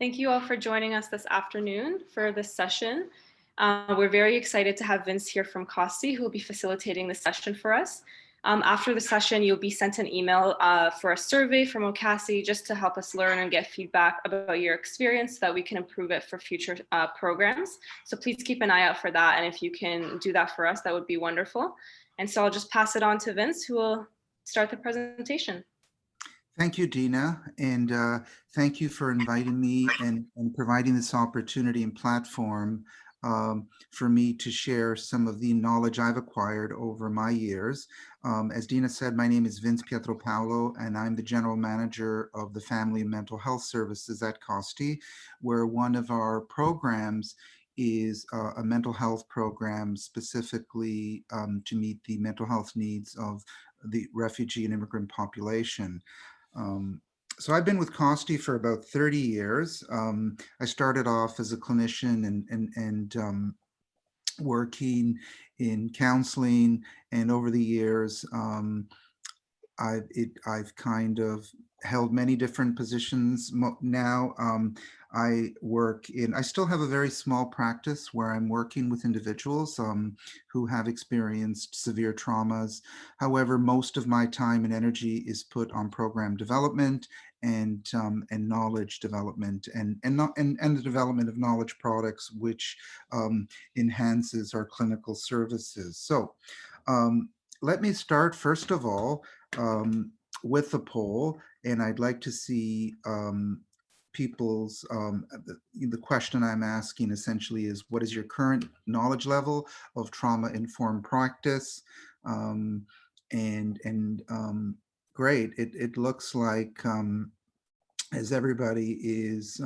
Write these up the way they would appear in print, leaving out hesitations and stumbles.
Thank you all for joining us this afternoon for this session. We're very excited to have Vince here from COSTI, who will be facilitating this session for us. After the session, you'll be sent an email for a survey from OCASI just to help us learn and get feedback about your experience so that we can improve it for future programs. So please keep an eye out for that. And if you can do that for us, that would be wonderful. And so I'll just pass it on to Vince, who will start the presentation. Thank you, Dina, and thank you for inviting me and providing this opportunity and platform for me to share some of the knowledge I've acquired over my years. As Dina said, my name is Vince Pietropaulo, and I'm the General Manager of the Family and Mental Health Services at COSTI, where one of our programs is a mental health program specifically to meet the mental health needs of the refugee and immigrant population. So I've been with COSTI for about 30 years. I started off as a clinician and working in counseling, and over the years, I've kind of held many different positions. Now I still have a very small practice where I'm working with individuals who have experienced severe traumas. However, most of my time and energy is put on program development and knowledge development and the development of knowledge products, which enhances our clinical services. So let me start first of all with the poll, and I'd like to see people's, the question I'm asking essentially is, what is your current knowledge level of trauma-informed practice? Great, it looks like as everybody is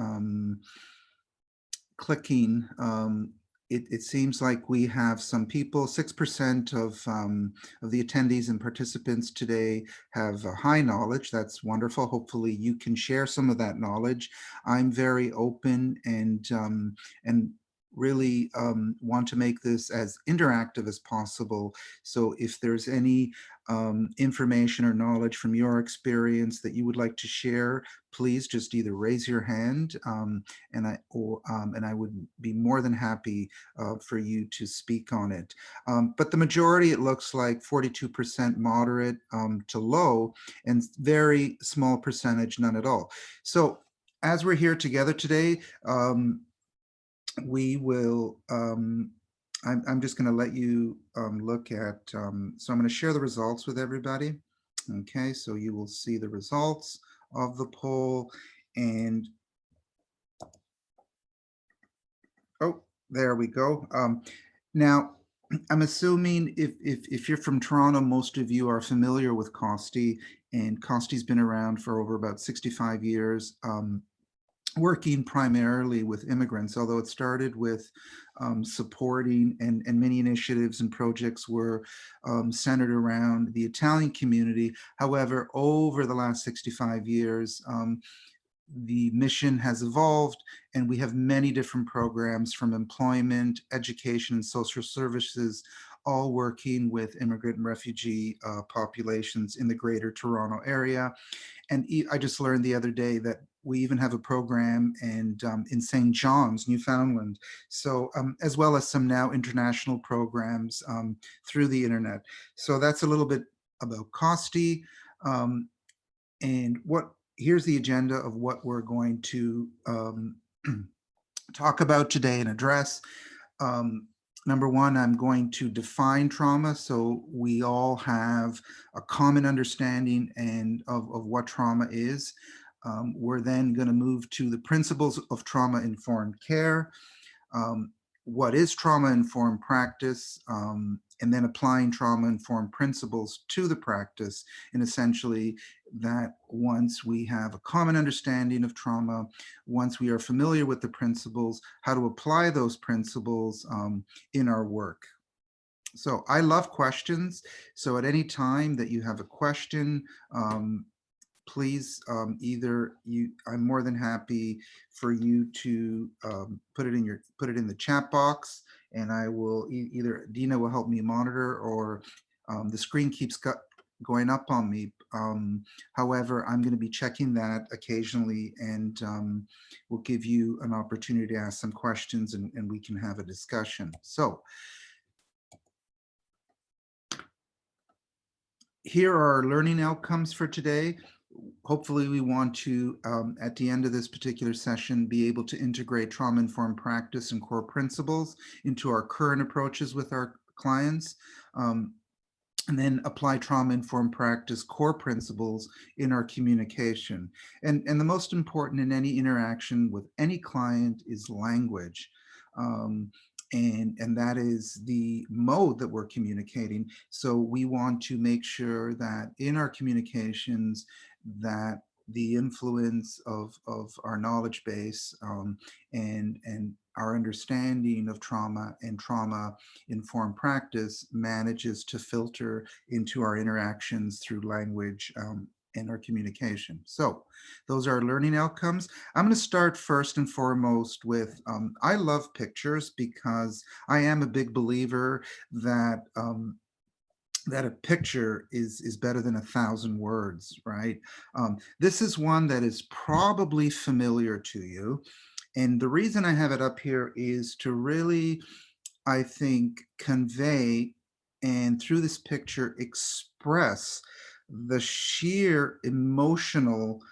clicking, it seems like we have some people, 6% of the attendees and participants today have a high knowledge. That's wonderful. Hopefully you can share some of that knowledge. I'm very open and really want to make this as interactive as possible. So if there's any information or knowledge from your experience that you would like to share, please just either raise your hand and I would be more than happy for you to speak on it. But the majority, it looks like 42% moderate to low, and very small percentage, none at all. So as we're here together today, we will, I'm just going to let you look at, so I'm going to share the results with everybody. Okay, so you will see the results of the poll, and oh, there we go. Now, I'm assuming if you're from Toronto, most of you are familiar with COSTI, and COSTI's been around for over about 65 years. Working primarily with immigrants, although it started with supporting and many initiatives and projects were centered around the Italian community. However, over the last 65 years, the mission has evolved, and we have many different programs from employment, education, and social services, all working with immigrant and refugee populations in the greater Toronto area. And I just learned the other day that we even have a program in St. John's, Newfoundland. So as well as some now international programs through the internet. So that's a little bit about COSTI. And here's the agenda of what we're going to talk about today and address. Number one, I'm going to define trauma, so we all have a common understanding of what trauma is. We're then going to move to the principles of trauma-informed care. What is trauma-informed practice, and then applying trauma-informed principles to the practice, and essentially that once we have a common understanding of trauma, once we are familiar with the principles, how to apply those principles in our work. So I love questions. So at any time that you have a question, please I'm more than happy for you to put it in the chat box, and I will either Dina will help me monitor, or the screen keeps going up on me. However, I'm going to be checking that occasionally, and we'll give you an opportunity to ask some questions, and we can have a discussion. So here are our learning outcomes for today. Hopefully we want to, at the end of this particular session, be able to integrate trauma-informed practice and core principles into our current approaches with our clients, and then apply trauma-informed practice core principles in our communication. And the most important in any interaction with any client is language. And that is the mode that we're communicating. So we want to make sure that in our communications that the influence of our knowledge base and our understanding of trauma and trauma-informed practice manages to filter into our interactions through language and our communication. So those are our learning outcomes. I'm going to start first and foremost with, I love pictures because I am a big believer that that a picture is better than 1,000 words, right? This is one that is probably familiar to you. And the reason I have it up here is to really, I think, convey and through this picture express the sheer emotional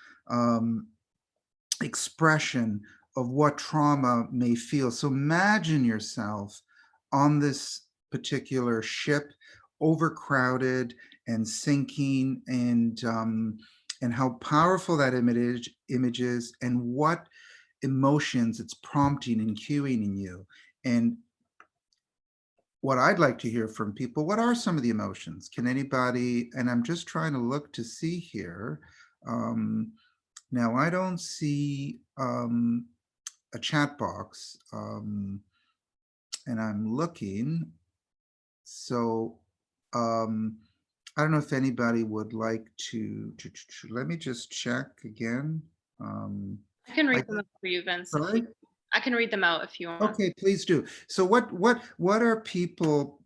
expression of what trauma may feel. So imagine yourself on this particular ship, overcrowded and sinking, and how powerful that image is, and what emotions it's prompting and cueing in you. And what I'd like to hear from people, what are some of the emotions? Can anybody, and I'm just trying to look to see here. Now I don't see a chat box, and I'm looking. So I don't know if anybody would like to let me just check again. I can read them out for you, Vince. Sorry? I can read them out if you want. Okay, please do. So what are people,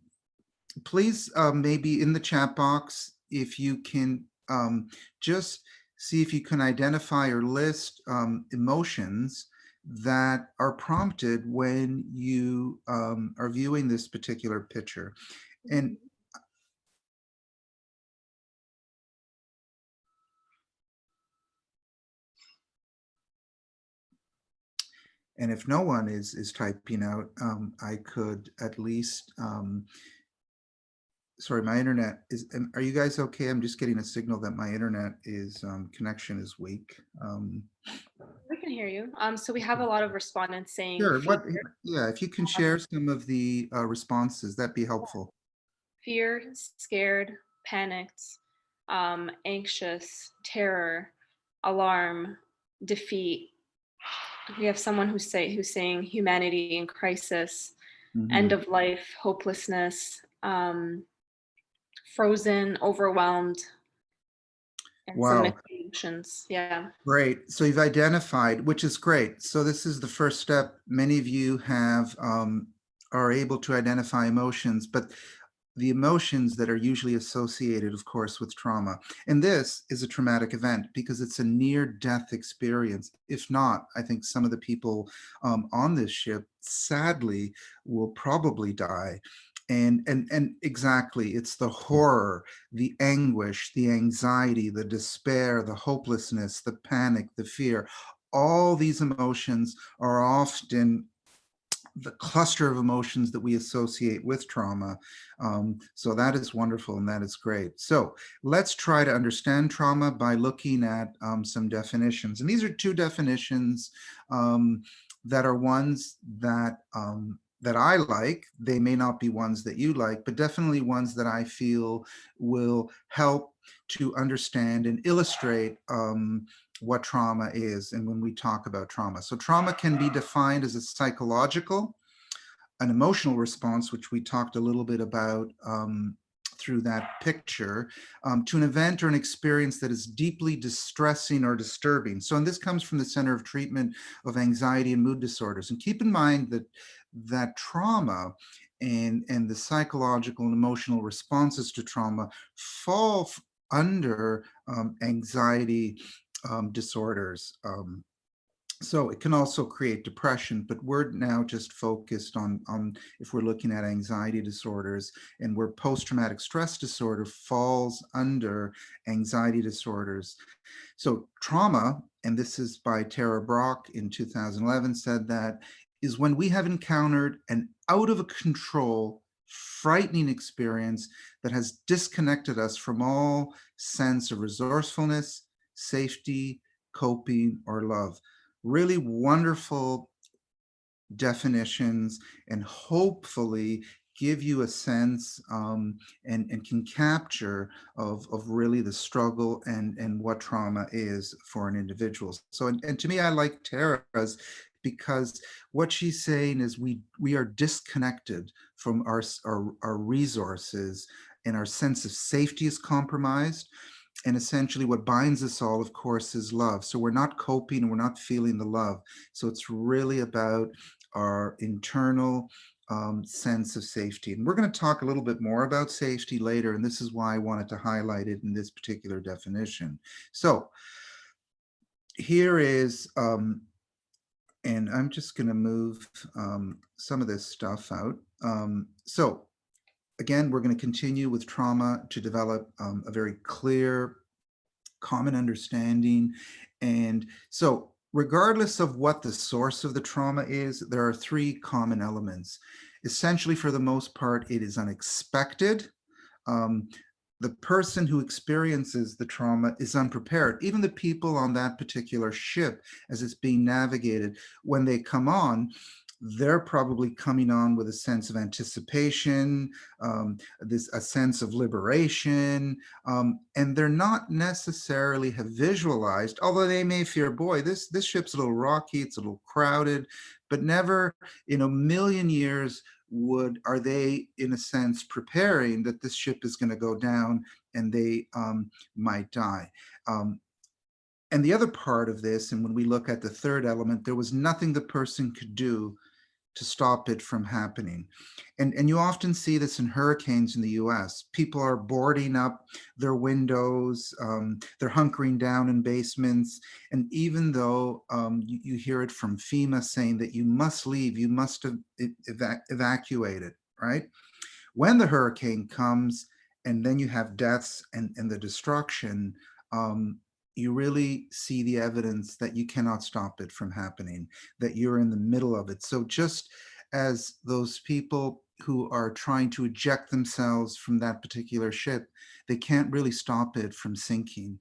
please maybe in the chat box, if you can just see if you can identify or list emotions that are prompted when you are viewing this particular picture. And if no one is typing out, I could at least, sorry, my internet is, are you guys okay? I'm just getting a signal that my internet is, connection is weak. We can hear you. So we have a lot of respondents saying Sure, fear, if you can share some of the responses, that'd be helpful. fear, scared, panicked, anxious, terror, alarm, defeat. We have someone who's saying humanity in crisis, end of life, hopelessness, frozen, overwhelmed, and some Wow, mixed emotions. Yeah. great. So you've identified, which is great. So this is the first step. Many of you have are able to identify emotions, but the emotions that are usually associated, of course, with trauma. And this is a traumatic event because it's a near-death experience. If not, I think some of the people on this ship, sadly, will probably die. And exactly, it's the horror, the anguish, the anxiety, the despair, the hopelessness, the panic, the fear. All these emotions are often the cluster of emotions that we associate with trauma. So that is wonderful and that is great. So let's try to understand trauma by looking at some definitions. And these are two definitions that are ones that that I like. They may not be ones that you like, but definitely ones that I feel will help to understand and illustrate what trauma is and when we talk about trauma. So trauma can be defined as a psychological, an emotional response, which we talked a little bit about through that picture, to an event or an experience that is deeply distressing or disturbing. So, and this comes from the Center of Treatment of Anxiety and Mood Disorders. And keep in mind that trauma and the psychological and emotional responses to trauma fall under anxiety disorders. So it can also create depression, but we're now just focused on if we're looking at anxiety disorders, and where post-traumatic stress disorder falls under anxiety disorders. So trauma, and this is by Tara Brach in 2011, said that is when we have encountered an out of control, frightening experience that has disconnected us from all sense of resourcefulness, safety, coping, or love. Really wonderful definitions, and hopefully give you a sense and can capture of really the struggle and what trauma is for an individual. So, and to me, I like Tara's because what she's saying is we are disconnected from our resources, and our sense of safety is compromised. And essentially what binds us all, of course, is love. So we're not coping and we're not feeling the love. So it's really about our internal sense of safety. And we're going to talk a little bit more about safety later, and this is why I wanted to highlight it in this particular definition. So here is, and I'm just going to move some of this stuff out. So again, we're going to continue with trauma to develop a very clear, common understanding. And so regardless of what the source of the trauma is, there are three common elements. Essentially, for the most part, it is unexpected. The person who experiences the trauma is unprepared. Even the people on that particular ship, as it's being navigated, when they come on, they're probably coming on with a sense of anticipation, a sense of liberation, and they're not necessarily have visualized, although they may fear, boy, this ship's a little rocky, it's a little crowded, but never in a million years are they, in a sense, preparing that this ship is going to go down and they might die. And the other part of this, and when we look at the third element, there was nothing the person could do to stop it from happening. And you often see this in hurricanes in the US. People are boarding up their windows, they're hunkering down in basements. And even though you hear it from FEMA saying that you must leave, you must evacuate it, right? When the hurricane comes and then you have deaths and the destruction, you really see the evidence that you cannot stop it from happening, that you're in the middle of it. So just as those people who are trying to eject themselves from that particular ship, they can't really stop it from sinking.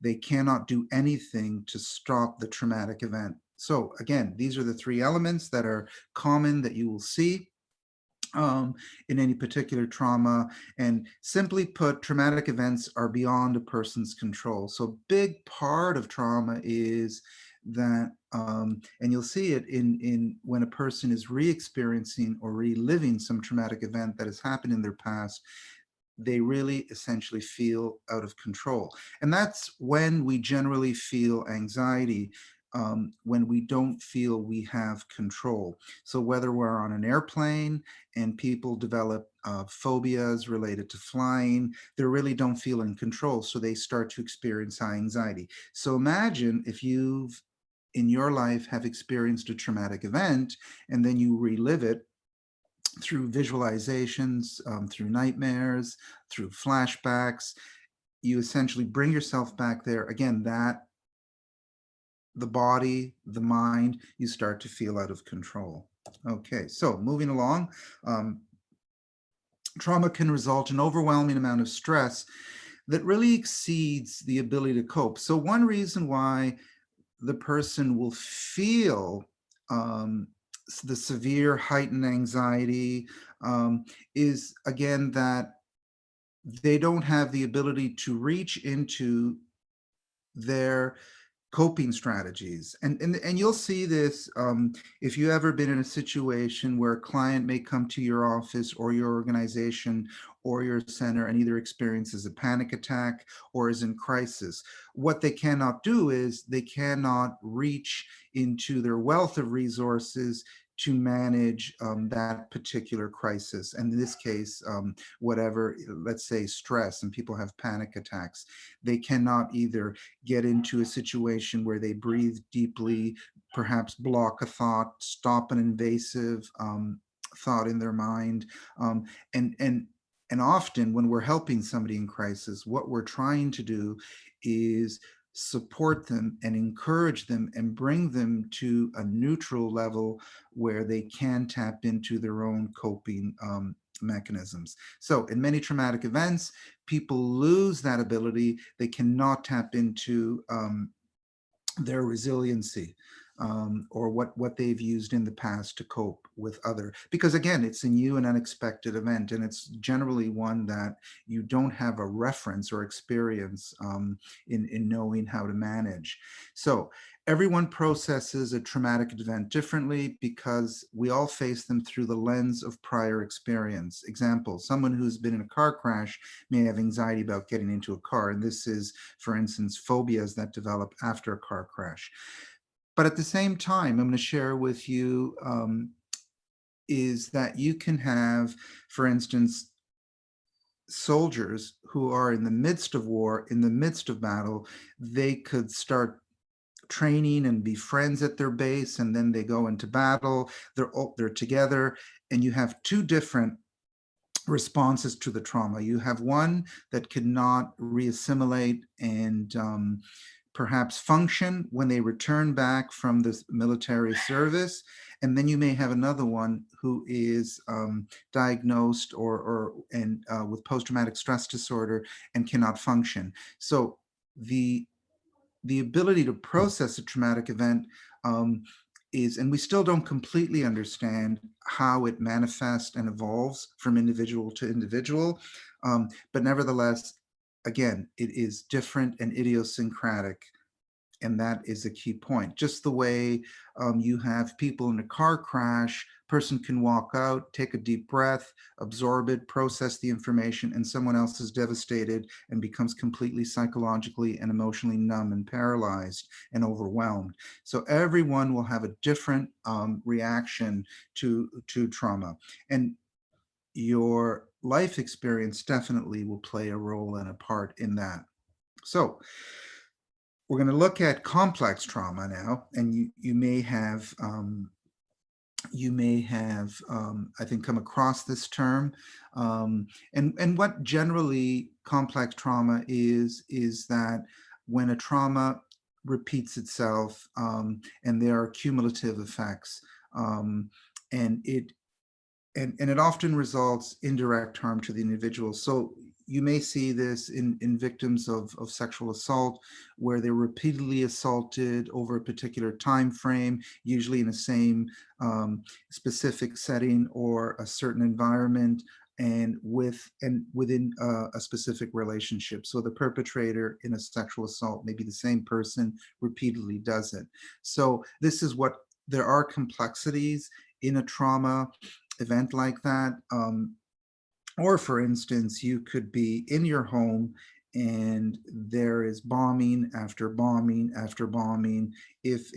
They cannot do anything to stop the traumatic event. So again, these are the three elements that are common that you will see in any particular trauma. And simply put, traumatic events are beyond a person's control. So a big part of trauma is that, and you'll see it in when a person is re-experiencing or reliving some traumatic event that has happened in their past, they really essentially feel out of control. And that's when we generally feel anxiety, when we don't feel we have control. So whether we're on an airplane and people develop phobias related to flying, they really don't feel in control. So they start to experience high anxiety. So imagine if you've in your life have experienced a traumatic event and then you relive it through visualizations, through nightmares, through flashbacks. You essentially bring yourself back there. Again, that the body, the mind, you start to feel out of control. Okay, so moving along, trauma can result in overwhelming amount of stress that really exceeds the ability to cope. So one reason why the person will feel the severe heightened anxiety is, again, that they don't have the ability to reach into their coping strategies. And you'll see this if you ever been in a situation where a client may come to your office or your organization or your center and either experiences a panic attack or is in crisis. What they cannot do is they cannot reach into their wealth of resources to manage that particular crisis. And in this case, whatever, let's say stress, and people have panic attacks. They cannot either get into a situation where they breathe deeply, perhaps block a thought, stop an invasive thought in their mind. Um, and, and, and often when we're helping somebody in crisis, what we're trying to do is support them and encourage them and bring them to a neutral level where they can tap into their own coping mechanisms. So in many traumatic events, people lose that ability. They cannot tap into their resiliency, or what they've used in the past to cope with other, because again, it's a new and unexpected event, and it's generally one that you don't have a reference or experience in knowing how to manage. So everyone processes a traumatic event differently because we all face them through the lens of prior experience. Example, someone who's been in a car crash may have anxiety about getting into a car, and this is, for instance, phobias that develop after a car crash. But at the same time, I'm going to share with you is that you can have, for instance, soldiers who are in the midst of war, in the midst of battle. They could start training and be friends at their base, and then they go into battle. They're together, and you have two different responses to the trauma. You have one that cannot reassimilate and perhaps function when they return back from the military service. And then you may have another one who is diagnosed with post-traumatic stress disorder and cannot function. So the ability to process a traumatic event and we still don't completely understand how it manifests and evolves from individual to individual. But nevertheless, again, it is different and idiosyncratic. And that is a key point. Just the way you have people in a car crash, person can walk out, take a deep breath, absorb it, process the information, and someone else is devastated and becomes completely psychologically and emotionally numb and paralyzed and overwhelmed. So everyone will have a different reaction to trauma. And your life experience definitely will play a role and a part in that. So we're going to look at complex trauma now, and you may have I think come across this term, and what generally complex trauma is that when a trauma repeats itself, and there are cumulative effects, and it often results in direct harm to the individual. So you may see this in victims of sexual assault, where they're repeatedly assaulted over a particular time frame, usually in the same specific setting or a certain environment, and within a specific relationship. So the perpetrator in a sexual assault may be the same person, repeatedly does it. So this is what, there are complexities in a trauma event like that. Or for instance, you could be in your home and there is bombing after bombing after bombing, if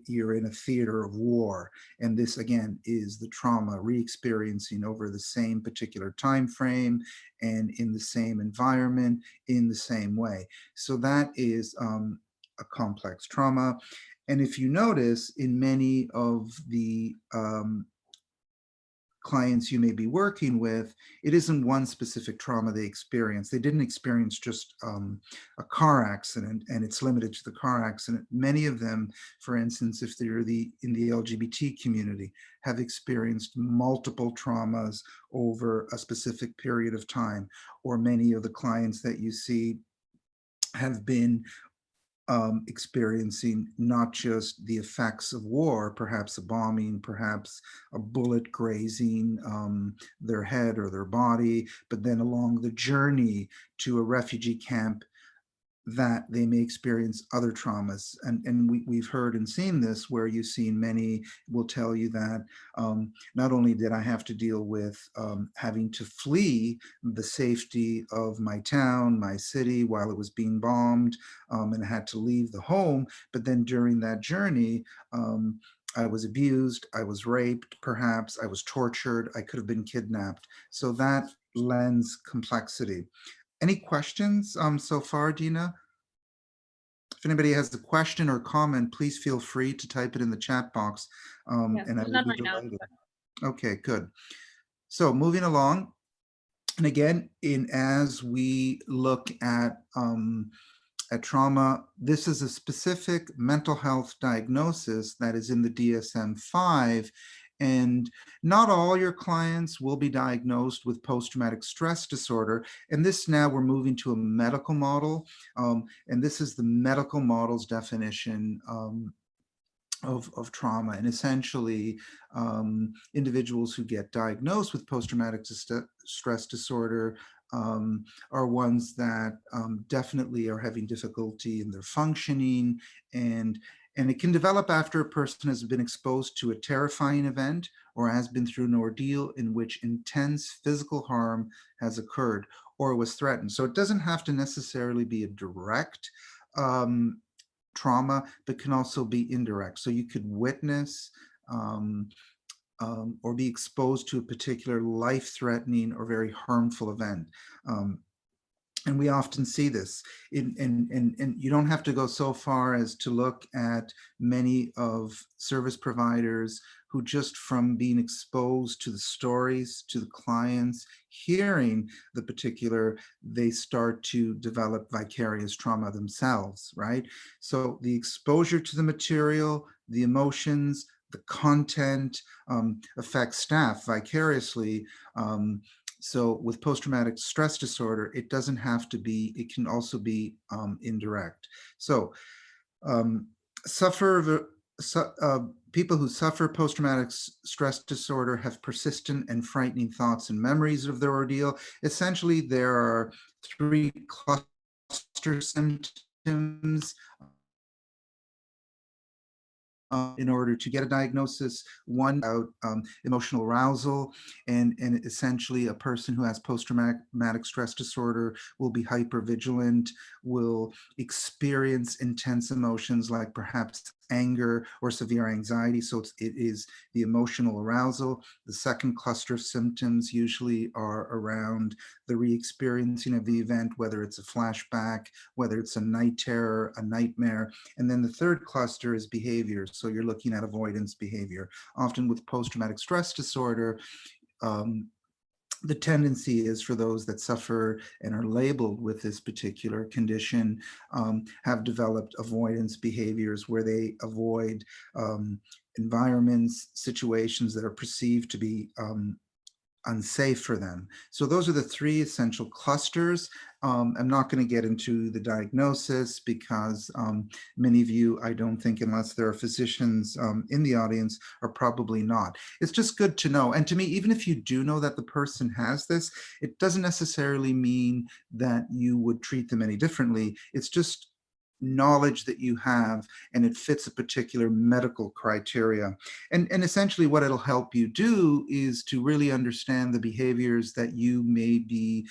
you're in a theater of war. And this again is the trauma re-experiencing over the same particular time frame and in the same environment in the same way. So that is a complex trauma. And if you notice, in many of the clients you may be working with, it isn't one specific trauma they experience. They didn't experience just a car accident and it's limited to the car accident. Many of them, for instance, if they're in the LGBT community, have experienced multiple traumas over a specific period of time. Or many of the clients that you see have been experiencing not just the effects of war, perhaps a bombing, perhaps a bullet grazing their head or their body, but then along the journey to a refugee camp, that they may experience other traumas. And we've heard and seen this, where you've seen many will tell you that not only did I have to deal with having to flee the safety of my town, my city, while it was being bombed, and had to leave the home, but then during that journey, I was abused, I was raped, perhaps I was tortured, I could have been kidnapped. So that lends complexity. Any questions so far, Dina? If anybody has a question or comment, please feel free to type it in the chat box, Yes, and I there's will none be right now. delighted. Okay, good. So moving along, and again, as we look at trauma, this is a specific mental health diagnosis that is in the DSM-5, and not all your clients will be diagnosed with post-traumatic stress disorder. And this, now we're moving to a medical model, and this is the medical model's definition of trauma. And essentially, individuals who get diagnosed with post-traumatic stress disorder are ones that definitely are having difficulty in their functioning, and it can develop after a person has been exposed to a terrifying event or has been through an ordeal in which intense physical harm has occurred or was threatened. So it doesn't have to necessarily be a direct trauma, but can also be indirect. So you could witness or be exposed to a particular life-threatening or very harmful event. And we often see this, and you don't have to go so far as to look at many of service providers who, just from being exposed to the stories, to the clients, hearing the particular, they start to develop vicarious trauma themselves, right? So the exposure to the material, the emotions, the content affects staff vicariously. So with post-traumatic stress disorder, it doesn't have to be, it can also be indirect. So people who suffer post-traumatic stress disorder have persistent and frightening thoughts and memories of their ordeal. Essentially, there are 3 cluster symptoms in order to get a diagnosis. One about emotional arousal, and essentially a person who has post-traumatic stress disorder will be hypervigilant, will experience intense emotions like perhaps anger or severe anxiety. So it is the emotional arousal. The second cluster of symptoms usually are around the re-experiencing of the event, whether it's a flashback, whether it's a night terror, a nightmare. And then the third cluster is behaviors. So you're looking at avoidance behavior. Often with post-traumatic stress disorder, the tendency is for those that suffer and are labeled with this particular condition, have developed avoidance behaviors where they avoid environments, situations that are perceived to be unsafe for them. So those are the 3 essential clusters. I'm not going to get into the diagnosis because many of you, I don't think, unless there are physicians in the audience, are probably not. It's just good to know. And to me, even if you do know that the person has this, it doesn't necessarily mean that you would treat them any differently. It's just knowledge that you have, and it fits a particular medical criteria. And essentially what it'll help you do is to really understand the behaviors that you may be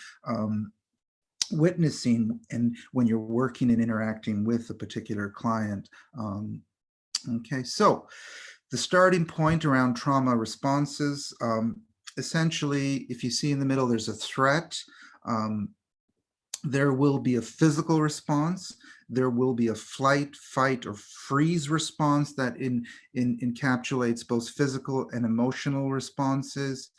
witnessing, and when you're working and interacting with a particular client. Okay, so the starting point around trauma responses, essentially, if you see in the middle, there's a threat. There will be a physical response. There will be a flight, fight, or freeze response that encapsulates both physical and emotional responses.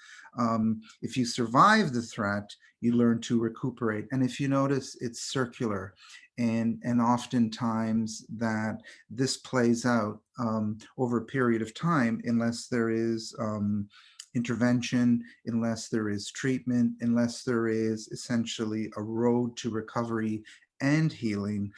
If you survive the threat, you learn to recuperate. And if you notice, it's circular. And oftentimes that this plays out over a period of time, unless there is intervention, unless there is treatment, unless there is essentially a road to recovery and healing.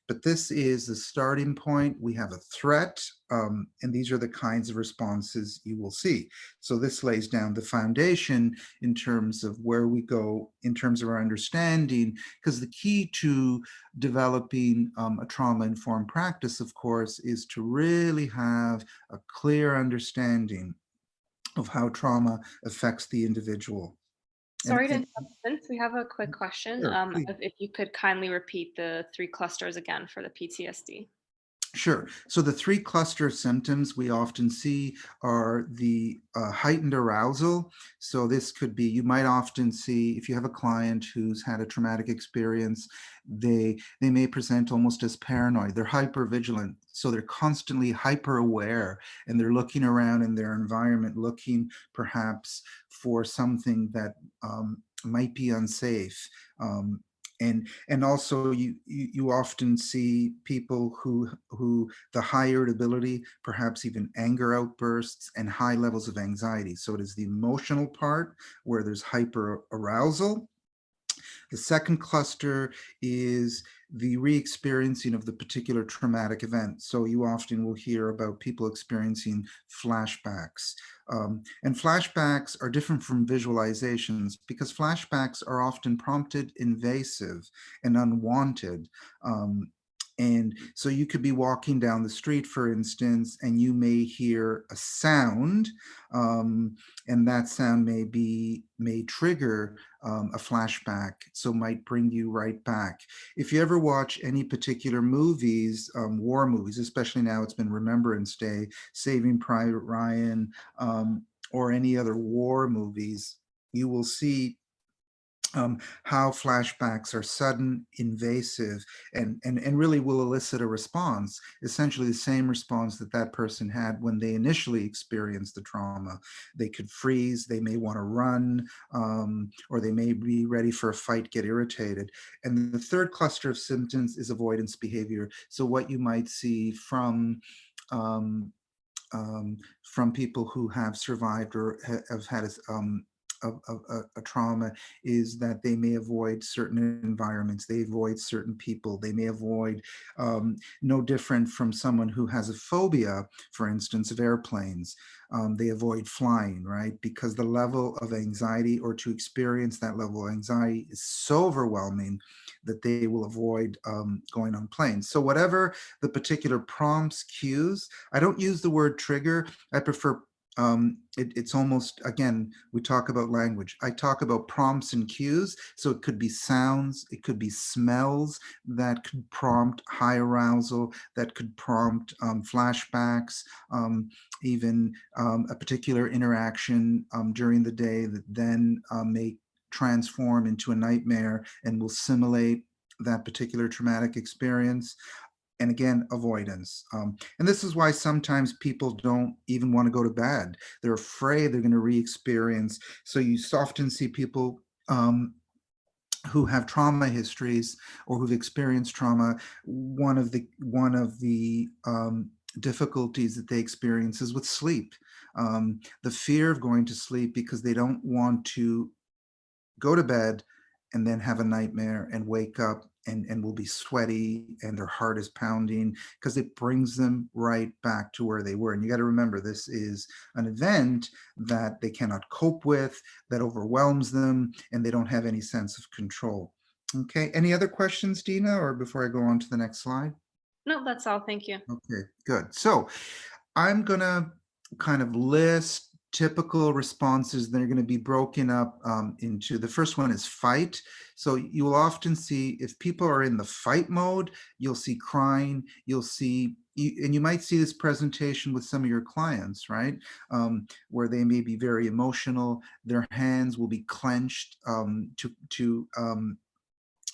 But this is the starting point. We have a threat, and these are the kinds of responses you will see. So this lays down the foundation in terms of where we go, in terms of our understanding, because the key to developing a trauma-informed practice, of course, is to really have a clear understanding of how trauma affects the individual. Sorry to interrupt, Vince. We have a quick question. Sure, please. If you could kindly repeat the 3 clusters again for the PTSD. Sure. So the three cluster of symptoms we often see are the heightened arousal. So this could be, you might often see, if you have a client who's had a traumatic experience, they may present almost as paranoid. They're hyper vigilant. So they're constantly hyper aware, and they're looking around in their environment, looking perhaps for something that might be unsafe. And also you often see people who the high irritability, perhaps even anger outbursts and high levels of anxiety. So it is the emotional part where there's hyper arousal. The second cluster is the re-experiencing of the particular traumatic event. So you often will hear about people experiencing flashbacks. And flashbacks are different from visualizations because flashbacks are often prompted, invasive, and unwanted. And so you could be walking down the street, for instance, and you may hear a sound, and that sound may trigger a flashback, so might bring you right back. If you ever watch any particular movies, war movies, especially now it's been Remembrance Day, Saving Private Ryan, or any other war movies, you will see how flashbacks are sudden, invasive, and really will elicit a response, essentially the same response that that person had when they initially experienced the trauma. They could freeze, they may want to run, or they may be ready for a fight, get irritated. And the third cluster of symptoms is avoidance behavior. So what you might see um, from people who have survived or have had a trauma is that they may avoid certain environments, they avoid certain people, they may avoid, no different from someone who has a phobia, for instance, of airplanes. They avoid flying, right? Because the level of anxiety, or to experience that level of anxiety, is so overwhelming that they will avoid going on planes. So whatever the particular prompts, cues, I don't use the word trigger. I prefer, it's almost, again, we talk about language. I talk about prompts and cues. So it could be sounds, it could be smells that could prompt high arousal, that could prompt flashbacks, even a particular interaction during the day that then may transform into a nightmare and will simulate that particular traumatic experience. And again, avoidance. And this is why sometimes people don't even want to go to bed. They're afraid they're going to re-experience. So you often see people who have trauma histories or who've experienced trauma. One of the difficulties that they experience is with sleep. The fear of going to sleep because they don't want to go to bed and then have a nightmare and wake up and will be sweaty and their heart is pounding because it brings them right back to where they were. And you got to remember, this is an event that they cannot cope with, that overwhelms them, and they don't have any sense of control. Okay, any other questions, Dina, or before I go on to the next slide? No, that's all. Thank you. Okay, good. So I'm gonna kind of list typical responses that are going to be broken up into, the first one is fight. So you will often see, if people are in the fight mode, you'll see crying, you'll see, and you might see this presentation with some of your clients, right? Where they may be very emotional, their hands will be clenched to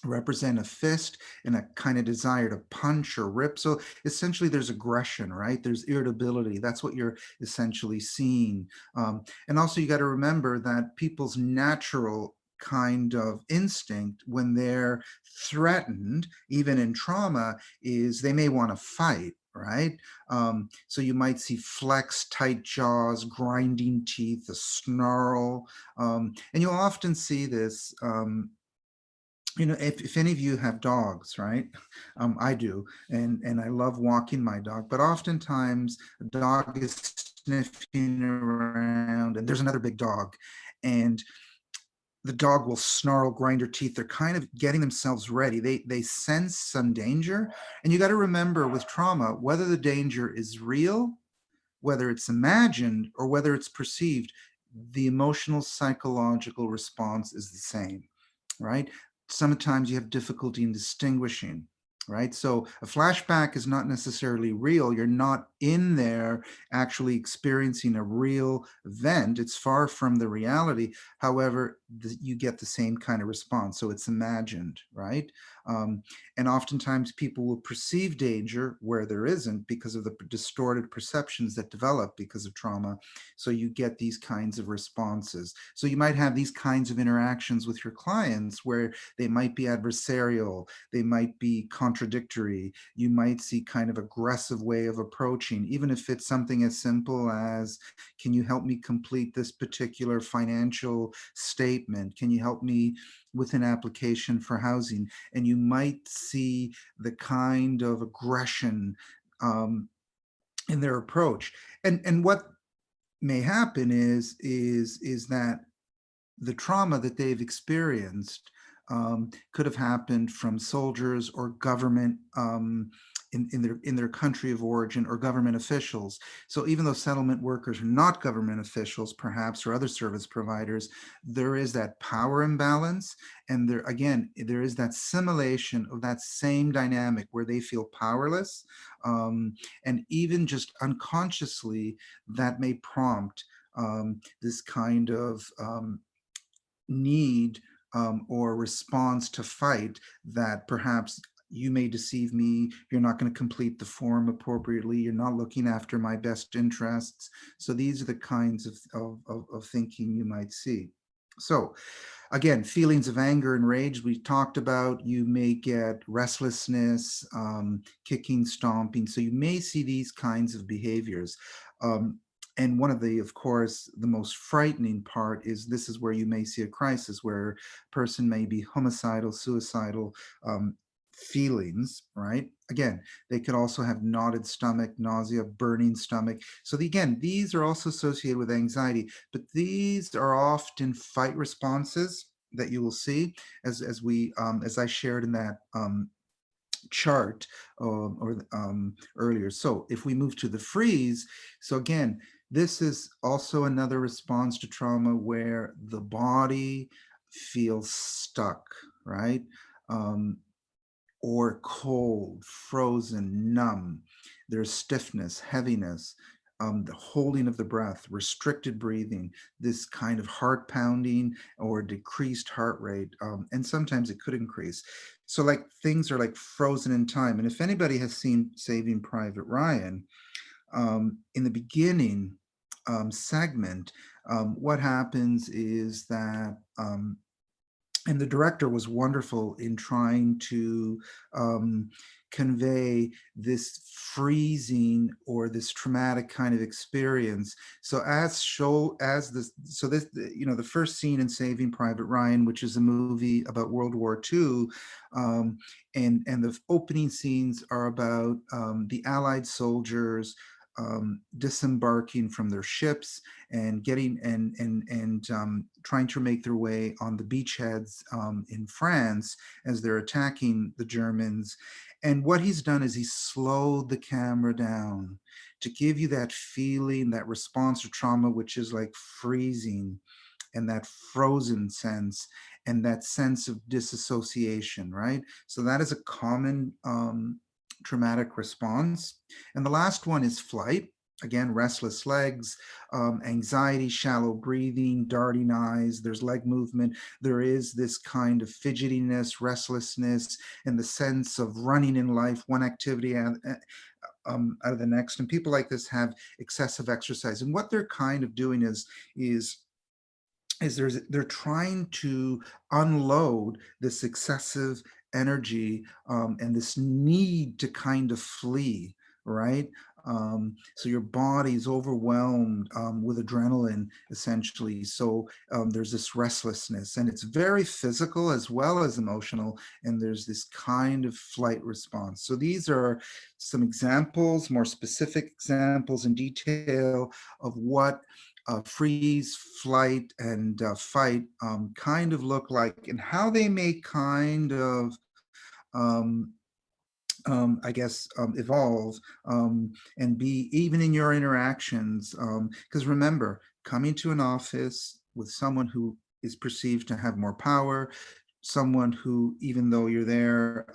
represent a fist and a kind of desire to punch or rip. So essentially there's aggression, right? There's irritability. That's what you're essentially seeing. And also you got to remember that people's natural kind of instinct when they're threatened, even in trauma, is they may want to fight, right? So you might see flexed, tight jaws, grinding teeth, a snarl. And you'll often see this, if any of you have dogs, right? I do, and I love walking my dog, but oftentimes a dog is sniffing around and there's another big dog, and the dog will snarl, grind her teeth. They're kind of getting themselves ready. They sense some danger. And you got to remember, with trauma, whether the danger is real, whether it's imagined, or whether it's perceived, the emotional psychological response is the same, right? Sometimes you have difficulty in distinguishing. right? So a flashback is not necessarily real. You're not in there actually experiencing a real event. It's far from the reality. However, you get the same kind of response. So it's imagined, right? Um, and oftentimes people will perceive danger where there isn't because of the distorted perceptions that develop because of trauma. So you get these kinds of responses. So you might have these kinds of interactions with your clients where they might be adversarial, they might be contradictory. You might see kind of aggressive way of approaching, even if it's something as simple as, can you help me complete this particular financial statement? Can you help me with an application for housing? And you might see the kind of aggression in their approach. And what may happen is that the trauma that they've experienced could have happened from soldiers or government in their country of origin, or government officials. So even though settlement workers are not government officials, perhaps, or other service providers, there is that power imbalance. And there, again, there is that simulation of that same dynamic where they feel powerless. And even just unconsciously, that may prompt this kind of need or response to fight, that perhaps you may deceive me, you're not going to complete the form appropriately, you're not looking after my best interests. So these are the kinds of thinking you might see. So again, feelings of anger and rage we talked about. You may get restlessness, kicking, stomping. So you may see these kinds of behaviors. And one of the, of course, the most frightening part is this is where you may see a crisis where a person may be homicidal, suicidal, feelings, right? Again, they could also have knotted stomach, nausea, burning stomach. So again, these are also associated with anxiety, but these are often fight responses that you will see as I shared in that chart earlier. So if we move to the freeze, so again, this is also another response to trauma where the body feels stuck, right? Or cold, frozen, numb. There's stiffness, heaviness, the holding of the breath, restricted breathing, this kind of heart pounding or decreased heart rate. And sometimes it could increase. So like things are like frozen in time. And if anybody has seen Saving Private Ryan, in the beginning segment, what happens is that and the director was wonderful in trying to convey this freezing or this traumatic kind of experience. So the first scene in Saving Private Ryan, which is a movie about World War II, and the opening scenes are about the Allied soldiers disembarking from their ships and getting and trying to make their way on the beachheads in France as they're attacking the Germans. And what he's done is he's slowed the camera down to give you that feeling, that response to trauma, which is like freezing, and that frozen sense, and that sense of disassociation, right? So that is a common traumatic response. And the last one is flight. Again, restless legs, anxiety, shallow breathing, darting eyes, there's leg movement. There is this kind of fidgetiness, restlessness, and the sense of running in life, one activity out of the next. And people like this have excessive exercise. And what they're kind of doing is they're trying to unload this excessive energy and this need to kind of flee, right? So your body's overwhelmed with adrenaline, essentially. So there's this restlessness, and it's very physical as well as emotional, and there's this kind of flight response. So these are some examples, more specific examples in detail of what freeze, flight, and fight kind of look like, and how they may kind of um, I guess, evolve and be even in your interactions. Because remember, coming to an office with someone who is perceived to have more power, someone who, even though you're there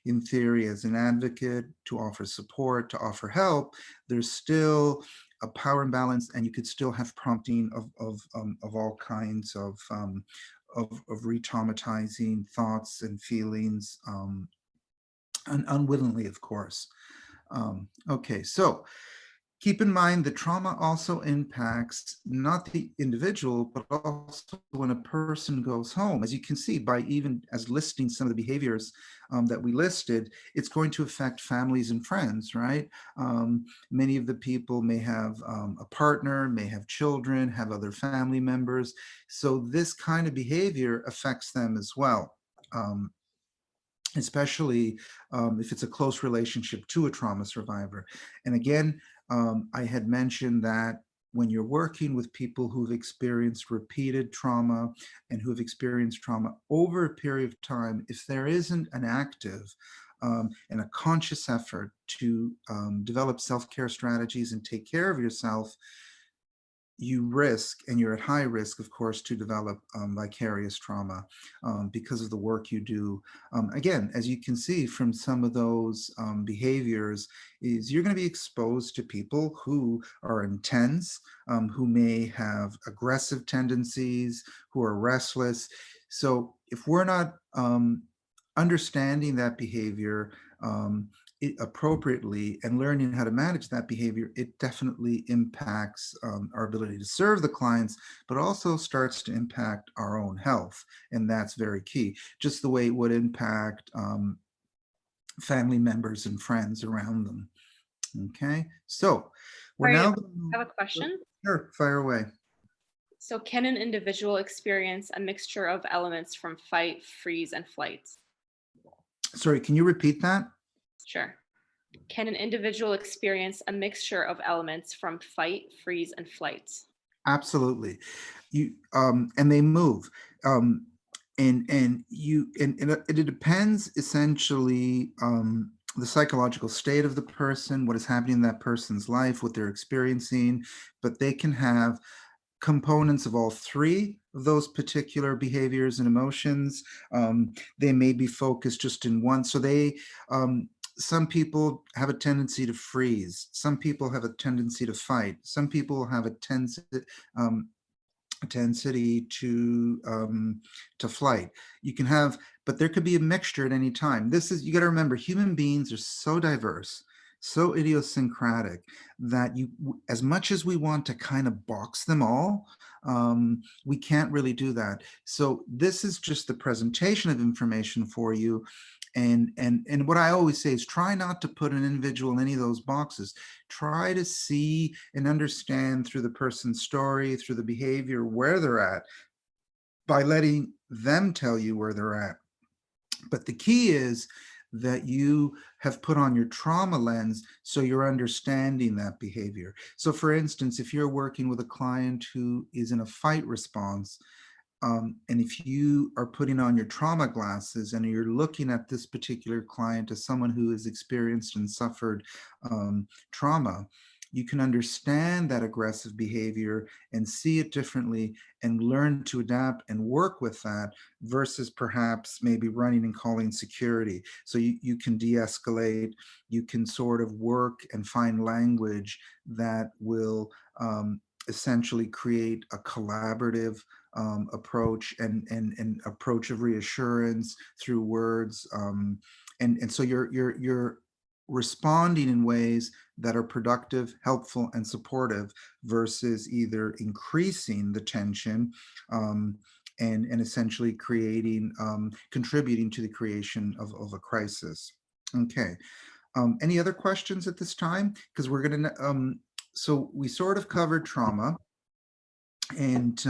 in theory as an advocate to offer support, to offer help, there's still a power imbalance, and you could still have prompting of all kinds of re-traumatizing thoughts and feelings, unwillingly, of course. Okay, so keep in mind that trauma also impacts not the individual, but also when a person goes home. As you can see, by even as listing some of the behaviors that we listed, it's going to affect families and friends, right? Many of the people may have a partner, may have children, have other family members. So this kind of behavior affects them as well. Especially if it's a close relationship to a trauma survivor. And again, I had mentioned that when you're working with people who've experienced repeated trauma and who've experienced trauma over a period of time, if there isn't an active and a conscious effort to develop self-care strategies and take care of yourself, you risk, and you're at high risk, of course, to develop vicarious trauma because of the work you do. Again, as you can see from some of those behaviors, is you're going to be exposed to people who are intense, who may have aggressive tendencies, who are restless. So if we're not understanding that behavior, appropriately and learning how to manage that behavior, it definitely impacts our ability to serve the clients, but also starts to impact our own health. And that's very key, just the way it would impact family members and friends around them. Okay, so we're Sorry, now. I have a question. Sure, fire away. So can an individual experience a mixture of elements from fight, freeze, and flight? Sorry, can you repeat that? Sure. Can an individual experience a mixture of elements from fight, freeze, and flight? Absolutely. You and they move. And it depends essentially the psychological state of the person, what is happening in that person's life, what they're experiencing, but they can have components of all three of those particular behaviors and emotions. They may be focused just in one. So some people have a tendency to freeze. Some people have a tendency to fight. Some people have a tendency to flight. You can have, but there could be a mixture at any time. You got to remember, human beings are so diverse, so idiosyncratic, that as much as we want to kind of box them all, we can't really do that. So this is just the presentation of information for you. And what I always say is, try not to put an individual in any of those boxes. Try to see and understand through the person's story, through the behavior, where they're at, by letting them tell you where they're at. But the key is that you have put on your trauma lens, so you're understanding that behavior. So for instance, if you're working with a client who is in a fight response, and if you are putting on your trauma glasses and you're looking at this particular client as someone who has experienced and suffered trauma, you can understand that aggressive behavior and see it differently and learn to adapt and work with that, versus perhaps maybe running and calling security. So you can de-escalate, you can sort of work and find language that will essentially create a collaborative approach and approach of reassurance through words, and so you're responding in ways that are productive, helpful, and supportive, versus either increasing the tension and essentially creating, contributing to the creation of a crisis. Okay. Any other questions at this time? Because we're going to, so we sort of covered trauma and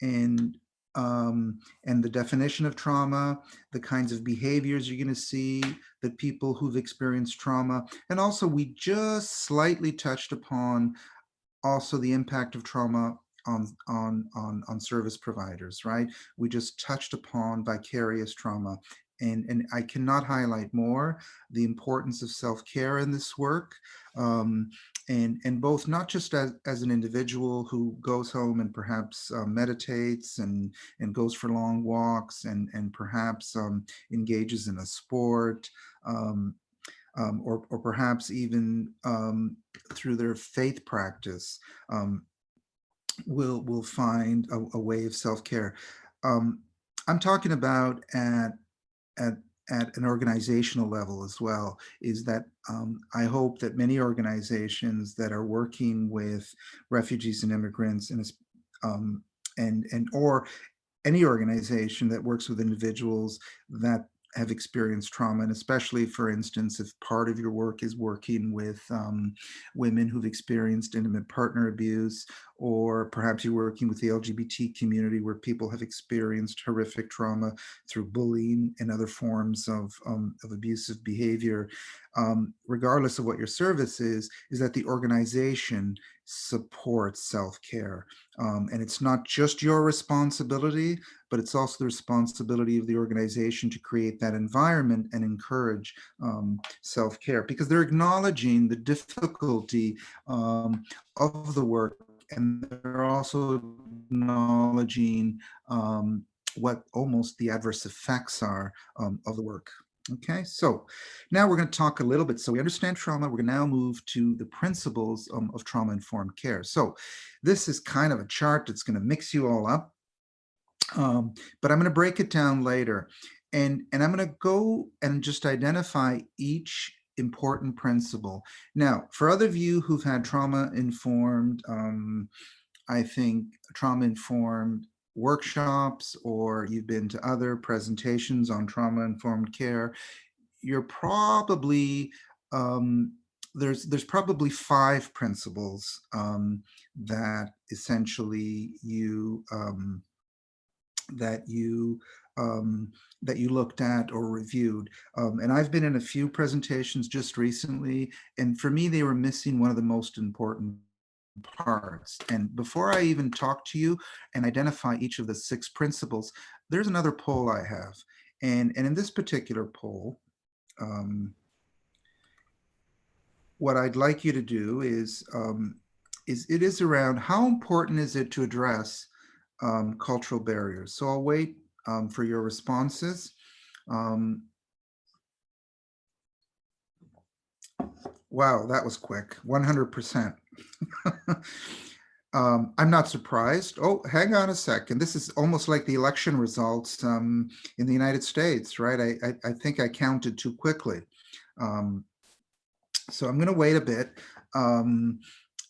and and the definition of trauma, the kinds of behaviors you're going to see that people who've experienced trauma, and also we just slightly touched upon also the impact of trauma on service providers, right? We just touched upon vicarious trauma. And I cannot highlight more the importance of self-care in this work. and both not just as an individual who goes home and perhaps meditates and goes for long walks and perhaps engages in a sport, or perhaps even through their faith practice, will find a way of self-care. Um, I'm talking about at at an organizational level as well, is that I hope that many organizations that are working with refugees and immigrants um, and or any organization that works with individuals that have experienced trauma, and especially, for instance, if part of your work is working with women who've experienced intimate partner abuse, or perhaps you're working with the LGBT community where people have experienced horrific trauma through bullying and other forms of abusive behavior, regardless of what your service is that the organization supports self-care. And it's not just your responsibility, but it's also the responsibility of the organization to create that environment and encourage self-care, because they're acknowledging the difficulty of the work, and they're also acknowledging what almost the adverse effects are of the work. Okay, so now we're going to talk a little bit. So we understand trauma. We're going to now move to the principles of trauma-informed care. So this is kind of a chart that's going to mix you all up, but I'm going to break it down later. And I'm going to go and just identify each important principle. Now, for other of you who've had trauma-informed, I think trauma-informed workshops, or you've been to other presentations on trauma-informed care, you're probably there's probably 5 principles that essentially that you that you looked at or reviewed. And I've been in a few presentations just recently, and for me, they were missing one of the most important parts. And before I even talk to you and identify each of the 6 principles, there's another poll I have. And in this particular poll, what I'd like you to do is it is around how important is it to address cultural barriers. So I'll wait for your responses. Wow, that was quick, 100%. I'm not surprised. Oh, hang on a second. This is almost like the election results in the United States, right? I think I counted too quickly. So I'm going to wait a bit. So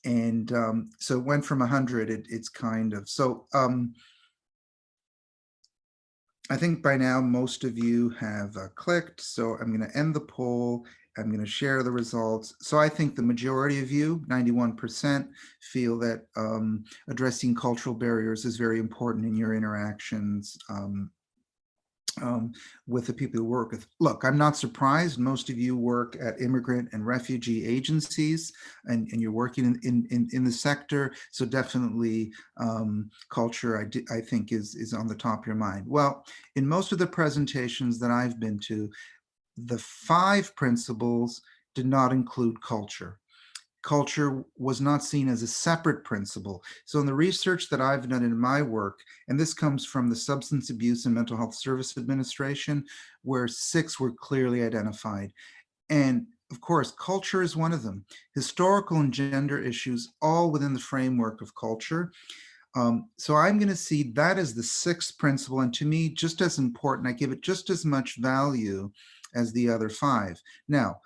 it went from 100, it's kind of, so I think by now most of you have clicked, so I'm going to end the poll. I'm going to share the results. So I think the majority of you, 91%, feel that addressing cultural barriers is very important in your interactions with the people you work with. Look, I'm not surprised. Most of you work at immigrant and refugee agencies, and you're working in the sector. So definitely culture, I think, is on the top of your mind. Well, in most of the presentations that I've been to, the 5 principles did not include culture. Culture was not seen as a separate principle. So in the research that I've done in my work, and this comes from the Substance Abuse and Mental Health Service Administration, where 6 were clearly identified. And of course, culture is one of them. Historical and gender issues, all within the framework of culture. So I'm going to see that as the 6th principle, and to me, just as important. I give it just as much value as the other 5. Now,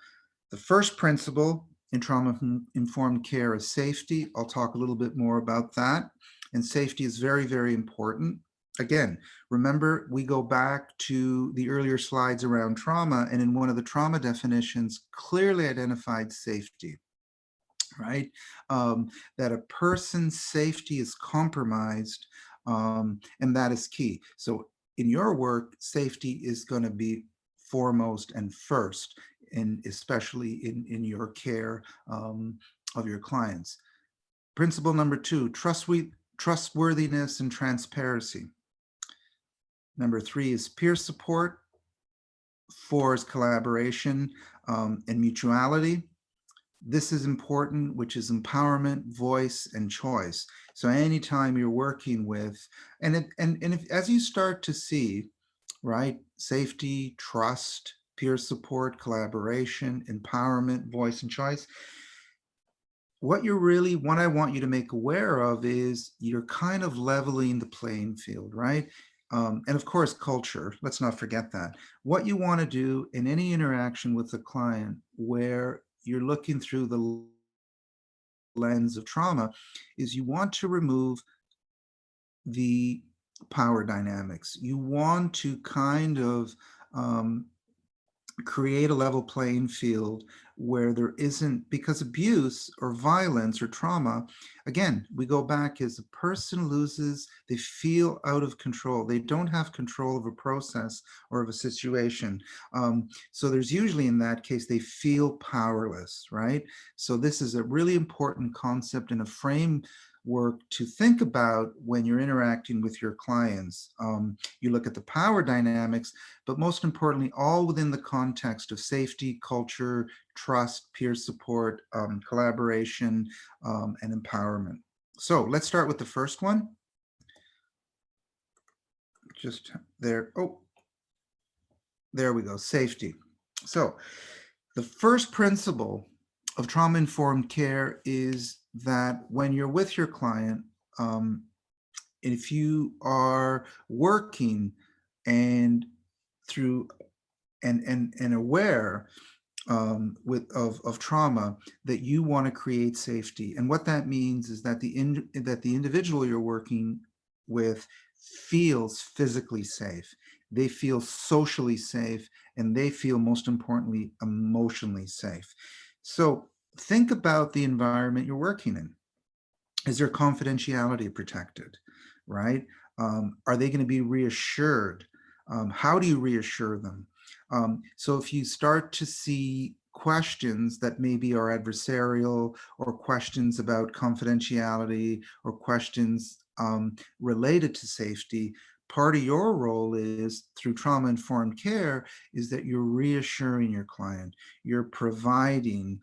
the first principle in trauma-informed care is safety. I'll talk a little bit more about that. And safety is very, very important. Again, remember, we go back to the earlier slides around trauma, and in one of the trauma definitions, clearly identified safety, right? That a person's safety is compromised, and that is key. So in your work, safety is going to be foremost and first, and especially in your care of your clients. Principle number 2, trustworthiness and transparency. Number 3 is peer support. 4 is collaboration and mutuality. This is important, which is empowerment, voice, and choice. So anytime you're working with, as you start to see, right, safety, trust, peer support, collaboration, empowerment, voice, and choice, what I want you to make aware of is you're kind of leveling the playing field, right? And of course, culture, let's not forget that. What you want to do in any interaction with the client where you're looking through the lens of trauma is you want to remove the power dynamics. You want to kind of um, create a level playing field where there isn't, because abuse or violence or trauma, again, we go back, as a person loses, they feel out of control. They don't have control of a process or of a situation. So there's usually, in that case, they feel powerless, right? So this is a really important concept and a framework to think about when you're interacting with your clients. You look at the power dynamics, but most importantly, all within the context of safety, culture, trust, peer support, collaboration, and empowerment. So let's start with the first one. Just there. Oh, there we go. Safety. So the first principle of trauma-informed care is that when you're with your client, if you are working and through and aware of trauma, that you want to create safety. And what that means is that the individual you're working with feels physically safe, they feel socially safe, and they feel, most importantly, emotionally safe. So think about the environment you're working in. Is their confidentiality protected, right? Are they going to be reassured? How do you reassure them? So if you start to see questions that maybe are adversarial, or questions about confidentiality, or questions related to safety, part of your role is, through trauma-informed care, is that you're reassuring your client. You're providing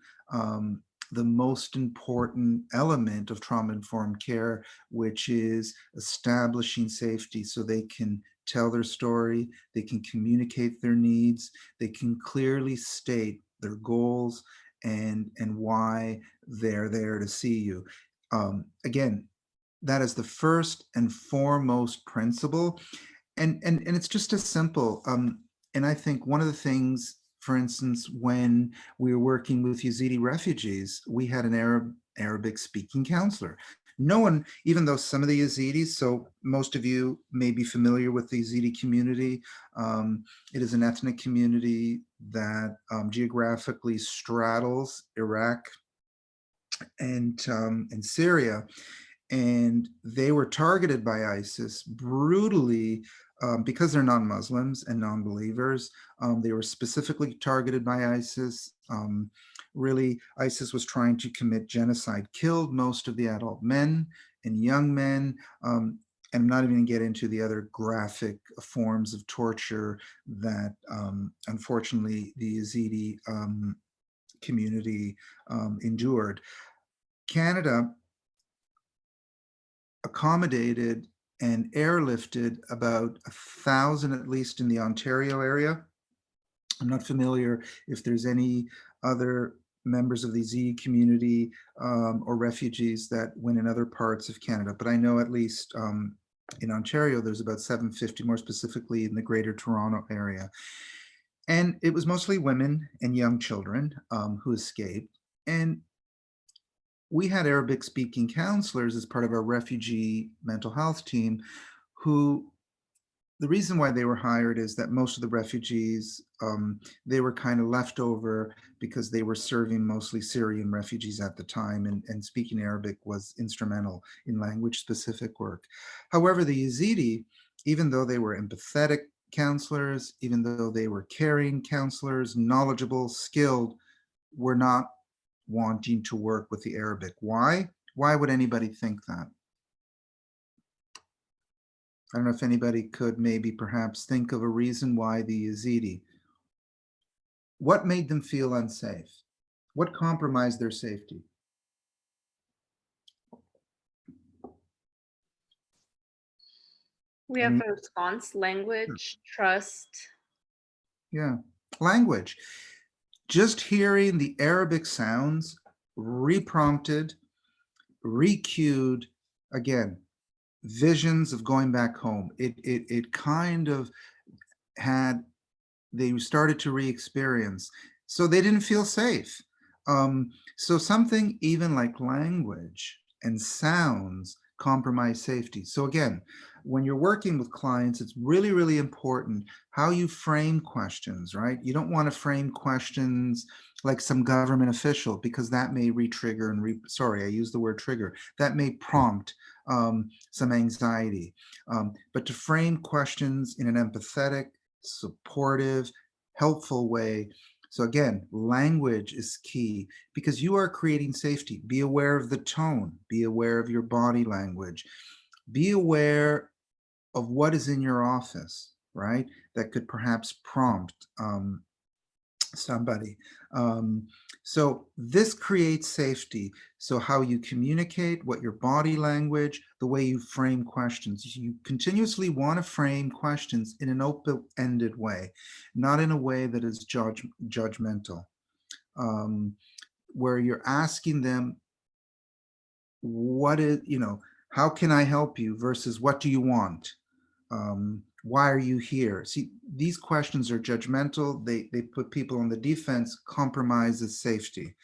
the most important element of trauma-informed care, which is establishing safety so they can tell their story, they can communicate their needs, they can clearly state their goals and why they're there to see you. Again, that is the first and foremost principle. And it's just as simple. And I think one of the things, for instance, when we were working with Yazidi refugees, we had an Arabic speaking counselor. No one, even though some of the Yazidis, so most of you may be familiar with the Yazidi community. It is an ethnic community that geographically straddles Iraq and Syria. And they were targeted by ISIS brutally because they're non-Muslims and non-believers. They were specifically targeted by ISIS. Really, ISIS was trying to commit genocide, killed most of the adult men and young men. And I'm not even going to get into the other graphic forms of torture that, unfortunately, the Yazidi community endured. Canada accommodated and airlifted about 1,000, at least in the Ontario area. I'm not familiar if there's any other members of the Z community or refugees that went in other parts of Canada, but I know at least in Ontario, there's about 750, more specifically in the Greater Toronto area. And it was mostly women and young children who escaped. And we had Arabic speaking counselors as part of our refugee mental health team, who, the reason why they were hired is that most of the refugees, they were kind of left over because they were serving mostly Syrian refugees at the time, and speaking Arabic was instrumental in language specific work. However, the Yazidi, even though they were empathetic counselors, even though they were caring counselors, knowledgeable, skilled, were not wanting to work with the Arabic. Why? Why would anybody think that? I don't know if anybody could maybe perhaps think of a reason why the Yazidi. What made them feel unsafe? What compromised their safety? We have And a response, language, trust. yeah, language. Just hearing the Arabic sounds reprompted, re-cued, again, visions of going back home. It kind of had, they started to re-experience. So they didn't feel safe. So something even like language and sounds compromise safety. So again, when you're working with clients, it's really, really important how you frame questions, right? You don't want to frame questions like some government official, because that may re-trigger and sorry, I used the word trigger. That may prompt some anxiety. But to frame questions in an empathetic, supportive, helpful way. So again, language is key because you are creating safety. Be aware of the tone, be aware of your body language, be aware of what is in your office, right? That could perhaps prompt somebody. So this creates safety. So how you communicate, what your body language, the way you frame questions. You continuously want to frame questions in an open-ended way, not in a way that is judgmental, where you're asking them, what is, how can I help you versus what do you want? Why are you here? See, these questions are judgmental. They put people on the defense, compromises safety.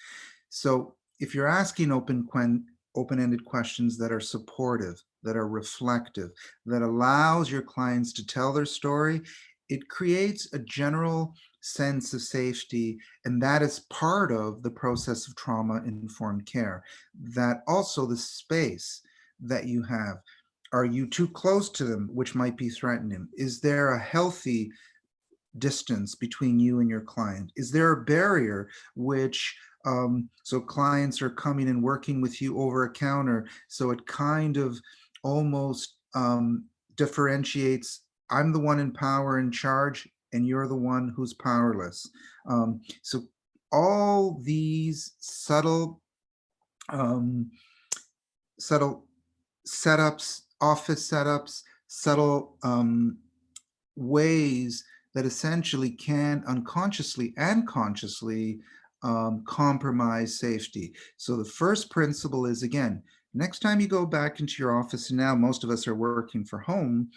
So if you're asking open-ended questions that are supportive, that are reflective, that allows your clients to tell their story, it creates a general sense of safety, and that is part of the process of trauma-informed care. That also the space that you have. Are you too close to them, which might be threatening? Is there a healthy distance between you and your client? Is there a barrier which, so clients are coming and working with you over a counter, so it kind of almost differentiates, I'm the one in power, in charge, and you're the one who's powerless. So all these um, subtle setups, office setups, subtle ways that essentially can unconsciously and consciously compromise safety. So the first principle is, again, next time you go back into your office, and now most of us are working from home,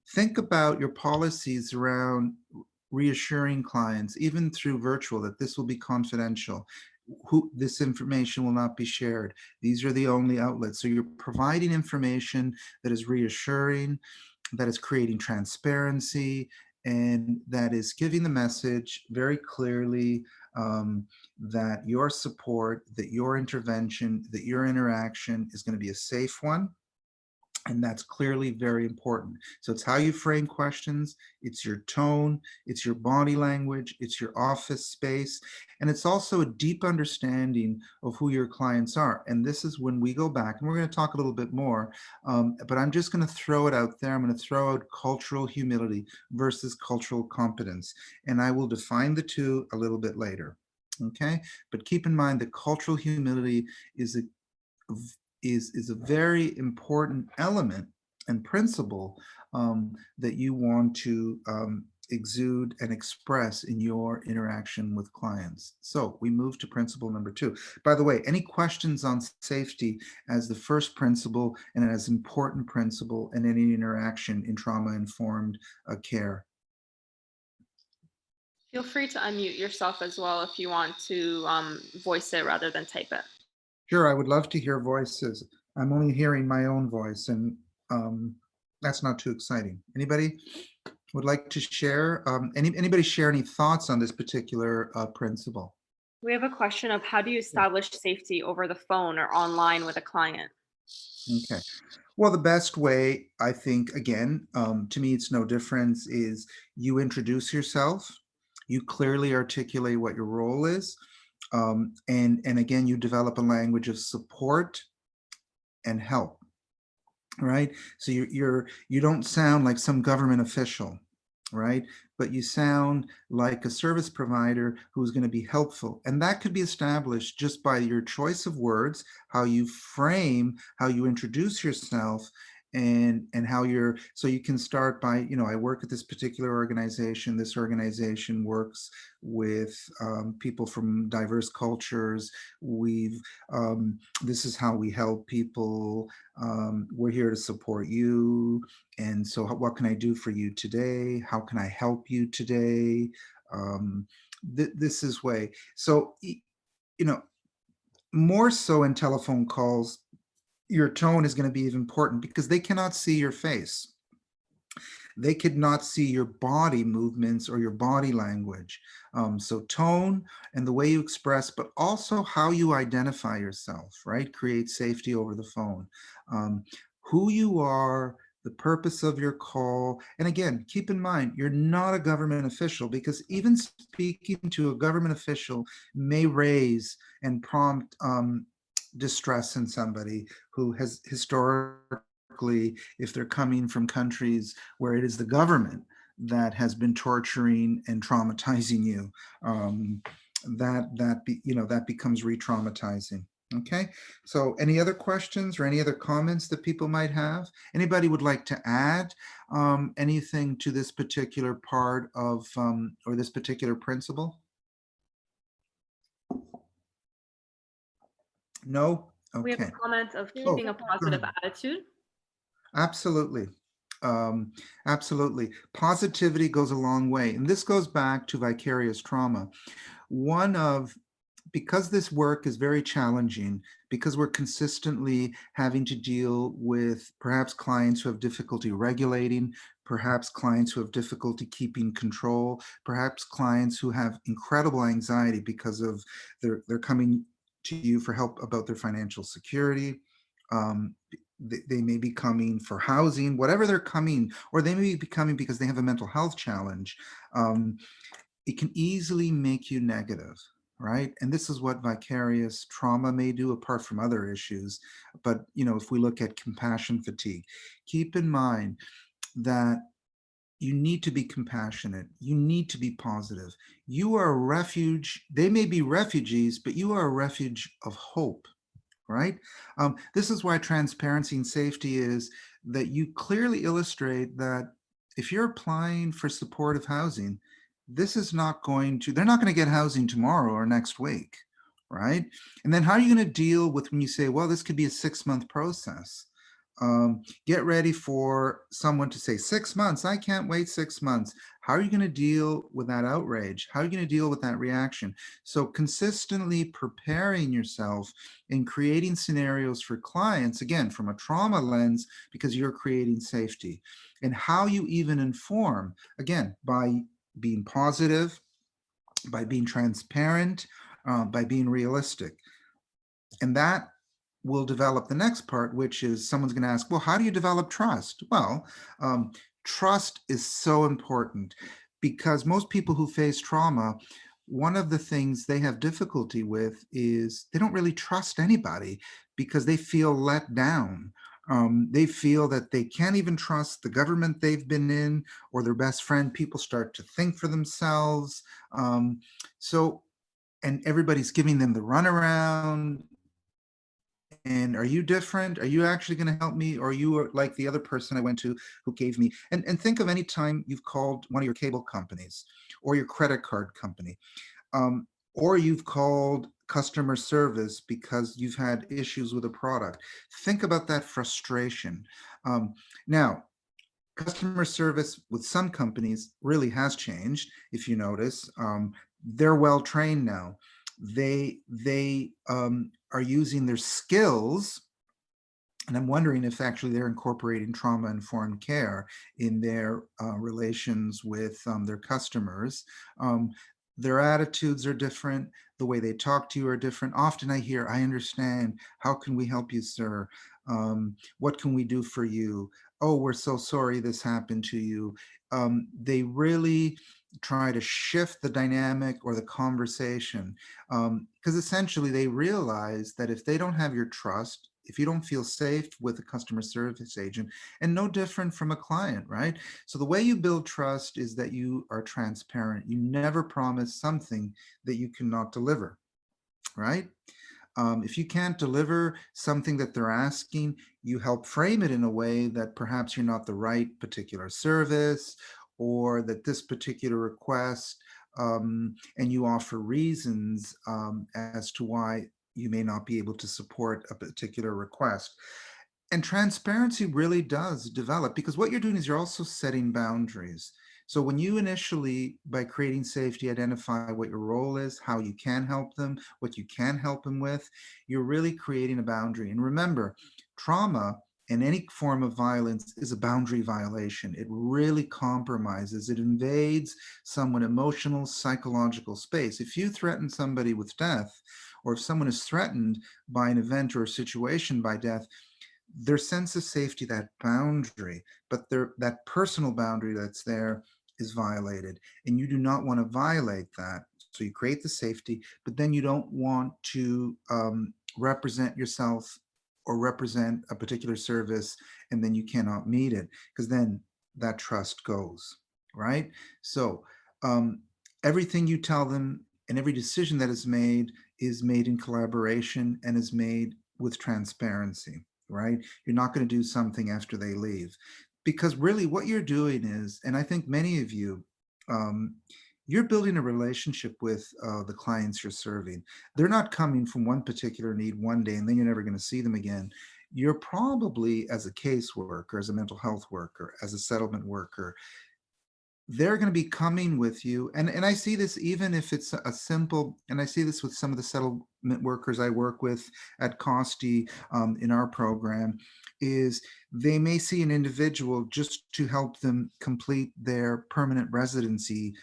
think about your policies around reassuring clients, even through virtual, that this will be confidential. This information will not be shared. These are the only outlets. So you're providing information that is reassuring, that is creating transparency, and that is giving the message very clearly that your support, that your intervention, that your interaction is going to be a safe one. And that's clearly very important. So it's how you frame questions, it's your tone, it's your body language, it's your office space, and it's also a deep understanding of who your clients are. And this is when we go back, and we're going to talk a little bit more, but I'm just going to throw it out there. I'm going to throw out cultural humility versus cultural competence, and I will define the two a little bit later. Okay, but keep in mind that cultural humility is a very important element and principle that you want to exude and express in your interaction with clients. So we move to principle number 2. By the way, any questions on safety as the first principle and as important principle in any interaction in trauma-informed care? Feel free to unmute yourself as well if you want to voice it rather than type it. Sure, I would love to hear voices. I'm only hearing my own voice, and that's not too exciting. Anybody would like to share? Anybody share any thoughts on this particular principle? We have a question of how do you establish safety over the phone or online with a client? Okay. Well, the best way, I think, again, to me, it's no difference, is you introduce yourself, you clearly articulate what your role is, and again, you develop a language of support and help, right? So you don't sound like some government official. right? But you sound like a service provider who's going to be helpful. And that could be established just by your choice of words, how you frame, how you introduce yourself, and how you're, so you can start by, you know, I work at this particular organization. This organization works with people from diverse cultures. We've this is how we help people. We're here to support you. And so what can I do for you today? How can I help you today? This is way. So, you know, more so in telephone calls, your tone is going to be important because they cannot see your face. They could not see your body movements or your body language. So tone and the way you express, but also how you identify yourself, right? Create safety over the phone. Who you are, the purpose of your call. And again, keep in mind, you're not a government official, because even speaking to a government official may raise and prompt distress in somebody who has historically, if they're coming from countries where it is the government that has been torturing and traumatizing you, that becomes re-traumatizing. Okay, so any other questions or any other comments that people might have? Anybody would like to add anything to this particular part of or this particular principle? No? We have a Okay. comment of Oh, keeping a go positive ahead. attitude. Absolutely. Um, Absolutely. Positivity goes a long way. And this goes back to vicarious trauma. One of, because this work is very challenging, because we're consistently having to deal with perhaps clients who have difficulty regulating, perhaps clients who have difficulty keeping control, perhaps clients who have incredible anxiety because of they're coming to you for help about their financial security. Um, they may be coming for housing, whatever they're coming, or they may be coming because they have a mental health challenge. It can easily make you negative, right? And this is what vicarious trauma may do, apart from other issues. But, you know, if we look at compassion fatigue, keep in mind that you need to be compassionate. You need to be positive. You are a refuge. They may be refugees, but you are a refuge of hope, right? This is why transparency and safety is that you clearly illustrate that if you're applying for supportive housing, this is not going to, they're not going to get housing tomorrow or next week, right? And then how are you going to deal with when you say, well, this could be a 6-month process? Get ready for someone to say 6 months. I can't wait 6 months. How are you going to deal with that outrage? How are you going to deal with that reaction? So consistently preparing yourself and creating scenarios for clients, again, from a trauma lens, because you're creating safety. And how you even inform, again, by being positive, by being transparent, by being realistic. And that will develop the next part, which is someone's going to ask, well, how do you develop trust? Well, trust is so important because most people who face trauma, one of the things they have difficulty with is they don't really trust anybody because they feel let down. They feel that they can't even trust the government they've been in or their best friend. People start to think for themselves. So, and everybody's giving them the runaround. And are you different? Are you actually going to help me? Or are you like the other person I went to who gave me? And think of any time you've called one of your cable companies or your credit card company, or you've called customer service because you've had issues with a product. Think about that frustration. Now, customer service with some companies really has changed. If you notice, they're well trained now. They are using their skills, and I'm wondering if actually they're incorporating trauma-informed care in their relations with their customers. Their attitudes are different. The way they talk to you are different. Often I hear, I understand. How can we help you, sir? What can we do for you? Oh, we're so sorry this happened to you. They really try to shift the dynamic or the conversation because essentially they realize that if they don't have your trust, if you don't feel safe with a customer service agent, and no different from a client, right? So the way you build trust is that you are transparent. You never promise something that you cannot deliver, right? If you can't deliver something that they're asking, you help frame it in a way that perhaps you're not the right particular service, or that this particular request, and you offer reasons as to why you may not be able to support a particular request. And transparency really does develop, because what you're doing is you're also setting boundaries. So when you initially, by creating safety, identify what your role is, how you can help them, what you can help them with, you're really creating a boundary. And remember, trauma and any form of violence is a boundary violation. It really compromises, it invades someone's emotional, psychological space. If you threaten somebody with death, or if someone is threatened by an event or a situation by death, their sense of safety, that boundary, but that personal boundary that's there, is violated. And you do not want to violate that. So you create the safety, but then you don't want to represent yourself or represent a particular service, and then you cannot meet it, because then that trust goes, right? So everything you tell them and every decision that is made in collaboration and is made with transparency, right? You're not going to do something after they leave, because really what you're doing is, and I think many of you, you're building a relationship with the clients you're serving. They're not coming from one particular need one day and then you're never going to see them again. You're probably, as a caseworker, as a mental health worker, as a settlement worker, they're going to be coming with you. And I see this even if it's a simple, and I see this with some of the settlement workers I work with at Costi in our program, is they may see an individual just to help them complete their permanent residency,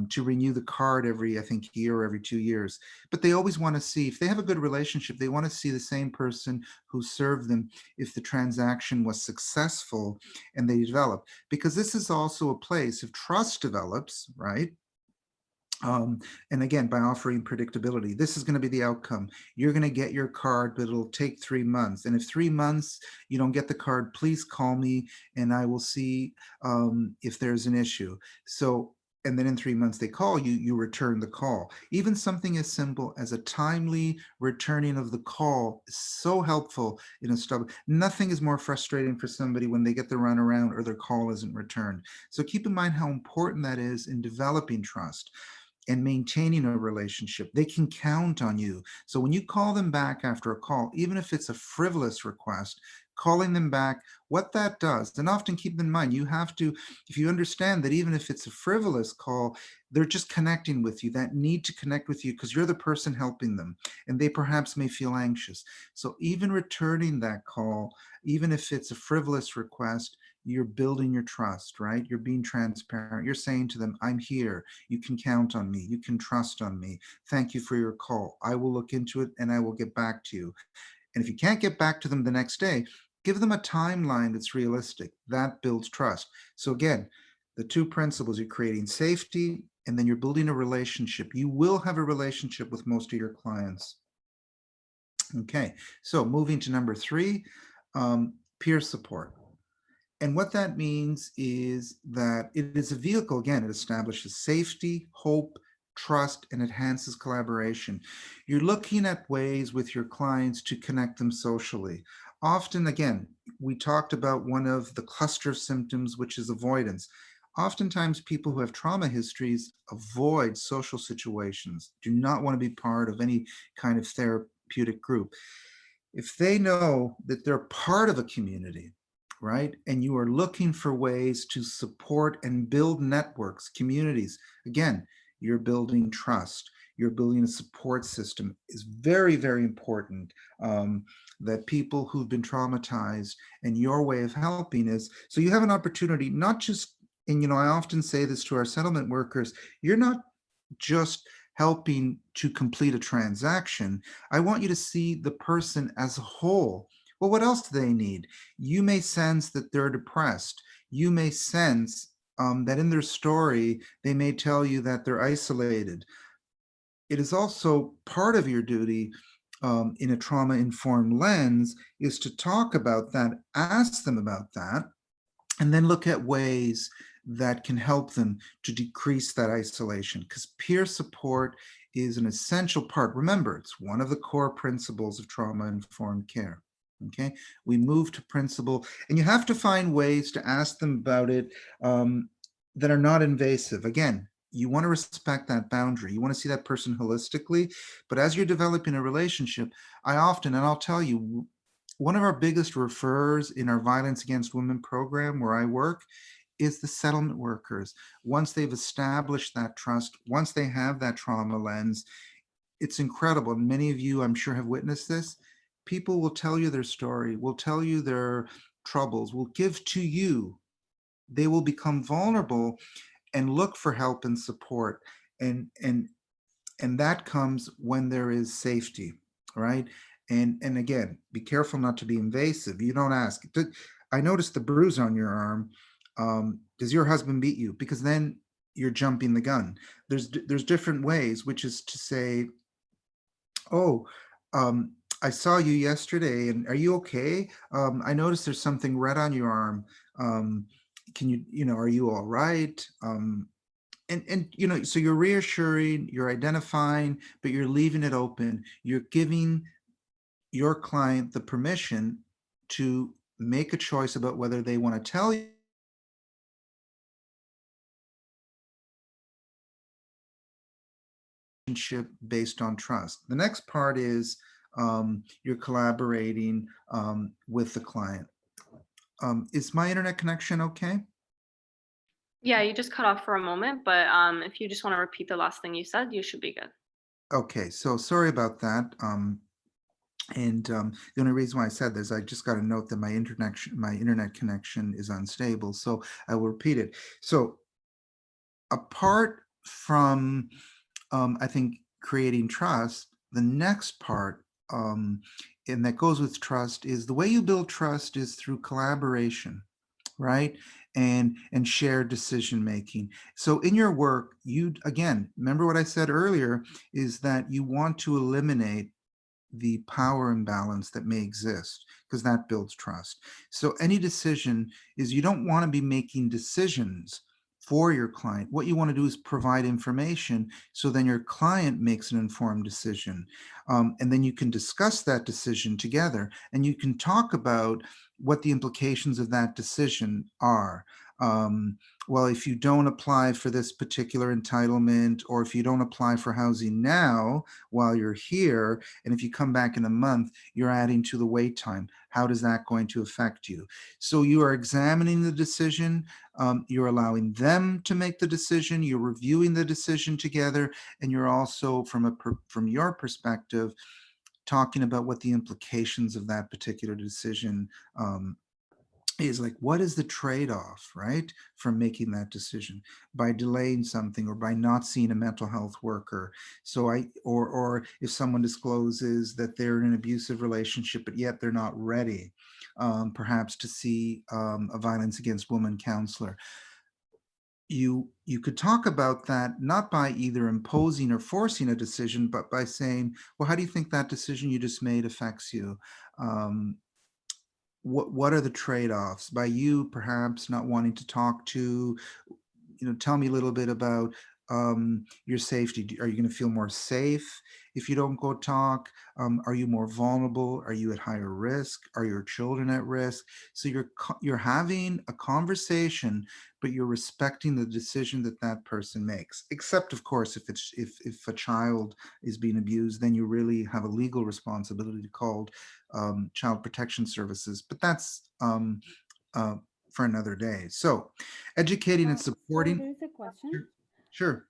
to renew the card every, I think, year or every 2 years. But they always want to see, if they have a good relationship, they want to see the same person who served them if the transaction was successful and they develop. Because this is also a place, if trust develops, right? And again, by offering predictability, this is going to be the outcome. You're going to get your card, but it'll take 3 months. And if 3 months you don't get the card, please call me and I will see if there's an issue. So, and then in 3 months they call you, you return the call. Even something as simple as a timely returning of the call is so helpful in a struggle. Nothing is more frustrating for somebody when they get the runaround or their call isn't returned. So keep in mind how important that is in developing trust and maintaining a relationship. They can count on you. So when you call them back after a call, even if it's a frivolous request, calling them back, what that does, and often keep in mind, you have to, if you understand that even if it's a frivolous call, they're just connecting with you, that need to connect with you because you're the person helping them, and they perhaps may feel anxious. So even returning that call, even if it's a frivolous request, you're building your trust, right? You're being transparent. You're saying to them, I'm here. You can count on me. You can trust on me. Thank you for your call. I will look into it and I will get back to you. And if you can't get back to them the next day, give them a timeline that's realistic. That builds trust. So again, the two principles, you're creating safety and then you're building a relationship. You will have a relationship with most of your clients. Okay, so moving to number 3, peer support. And what that means is that it is a vehicle, again, it establishes safety, hope, trust, and enhances collaboration. You're looking at ways with your clients to connect them socially. Often, again, we talked about one of the cluster symptoms, which is avoidance. Oftentimes, people who have trauma histories avoid social situations, do not want to be part of any kind of therapeutic group. If they know that they're part of a community, right, and you are looking for ways to support and build networks, communities, again, you're building trust, you're building a support system. Is very, very important, that people who've been traumatized, and your way of helping is, so you have an opportunity, not just, and I often say this to our settlement workers, you're not just helping to complete a transaction. I want you to see the person as a whole. Well, what else do they need? You may sense that they're depressed. You may sense that in their story, they may tell you that they're isolated. It is also part of your duty in a trauma-informed lens is to talk about that, ask them about that, and then look at ways that can help them to decrease that isolation, because peer support is an essential part. Remember, it's one of the core principles of trauma-informed care. Okay, we move to principle, and you have to find ways to ask them about it that are not invasive. Again, you want to respect that boundary. You want to see that person holistically, but as you're developing a relationship, I often, and I'll tell you, one of our biggest referrers in our violence against women program where I work is the settlement workers. Once they've established that trust, once they have that trauma lens, it's incredible. And many of you, I'm sure, have witnessed this. People will tell you their story, will tell you their troubles, will give to you. They will become vulnerable and look for help and support. And that comes when there is safety, right? And again, be careful not to be invasive. You don't ask. I noticed the bruise on your arm. Does your husband beat you? Because then you're jumping the gun. There's different ways, which is to say, oh, I saw you yesterday, and are you okay? I noticed there's something red on your arm. Can you, are you all right? And so you're reassuring, you're identifying, but you're leaving it open. You're giving your client the permission to make a choice about whether they want to tell you based on trust. The next part is you're collaborating with the client. Is my internet connection okay? Yeah, you just cut off for a moment, but if you just want to repeat the last thing you said, you should be good. Okay, so sorry about that. And the only reason why I said this, I just got a note that my internet connection is unstable. So I will repeat it. So apart from, I think, creating trust, the next part, and that goes with trust, is the way you build trust is through collaboration, right? And shared decision making. So in your work, you, again, remember what I said earlier, is that you want to eliminate the power imbalance that may exist, because that builds trust. So any decision is, you don't want to be making decisions for your client. What you want to do is provide information so then your client makes an informed decision. And then you can discuss that decision together, and you can talk about what the implications of that decision are. Well, if you don't apply for this particular entitlement, or if you don't apply for housing now while you're here, and if you come back in a month, you're adding to the wait time. How does that going to affect you? So you are examining the decision, you're allowing them to make the decision, you're reviewing the decision together, and you're also, from your perspective, talking about what the implications of that particular decision is. Like, what is the trade-off, right, from making that decision by delaying something, or by not seeing a mental health worker? So or if someone discloses that they're in an abusive relationship, but yet they're not ready, perhaps, to see a violence against women counselor. You could talk about that, not by either imposing or forcing a decision, but by saying, well, how do you think that decision you just made affects you? What are the trade-offs by you perhaps not wanting to talk to, tell me a little bit about your safety. Are you going to feel more safe if you don't go talk? Are you more vulnerable? Are you at higher risk? Are your children at risk? So you're having a conversation, but you're respecting the decision that that person makes. Except, of course, if a child is being abused, then you really have a legal responsibility called Child Protection Services. But that's uh, for another day. So educating and So supporting. there is a question. Sure.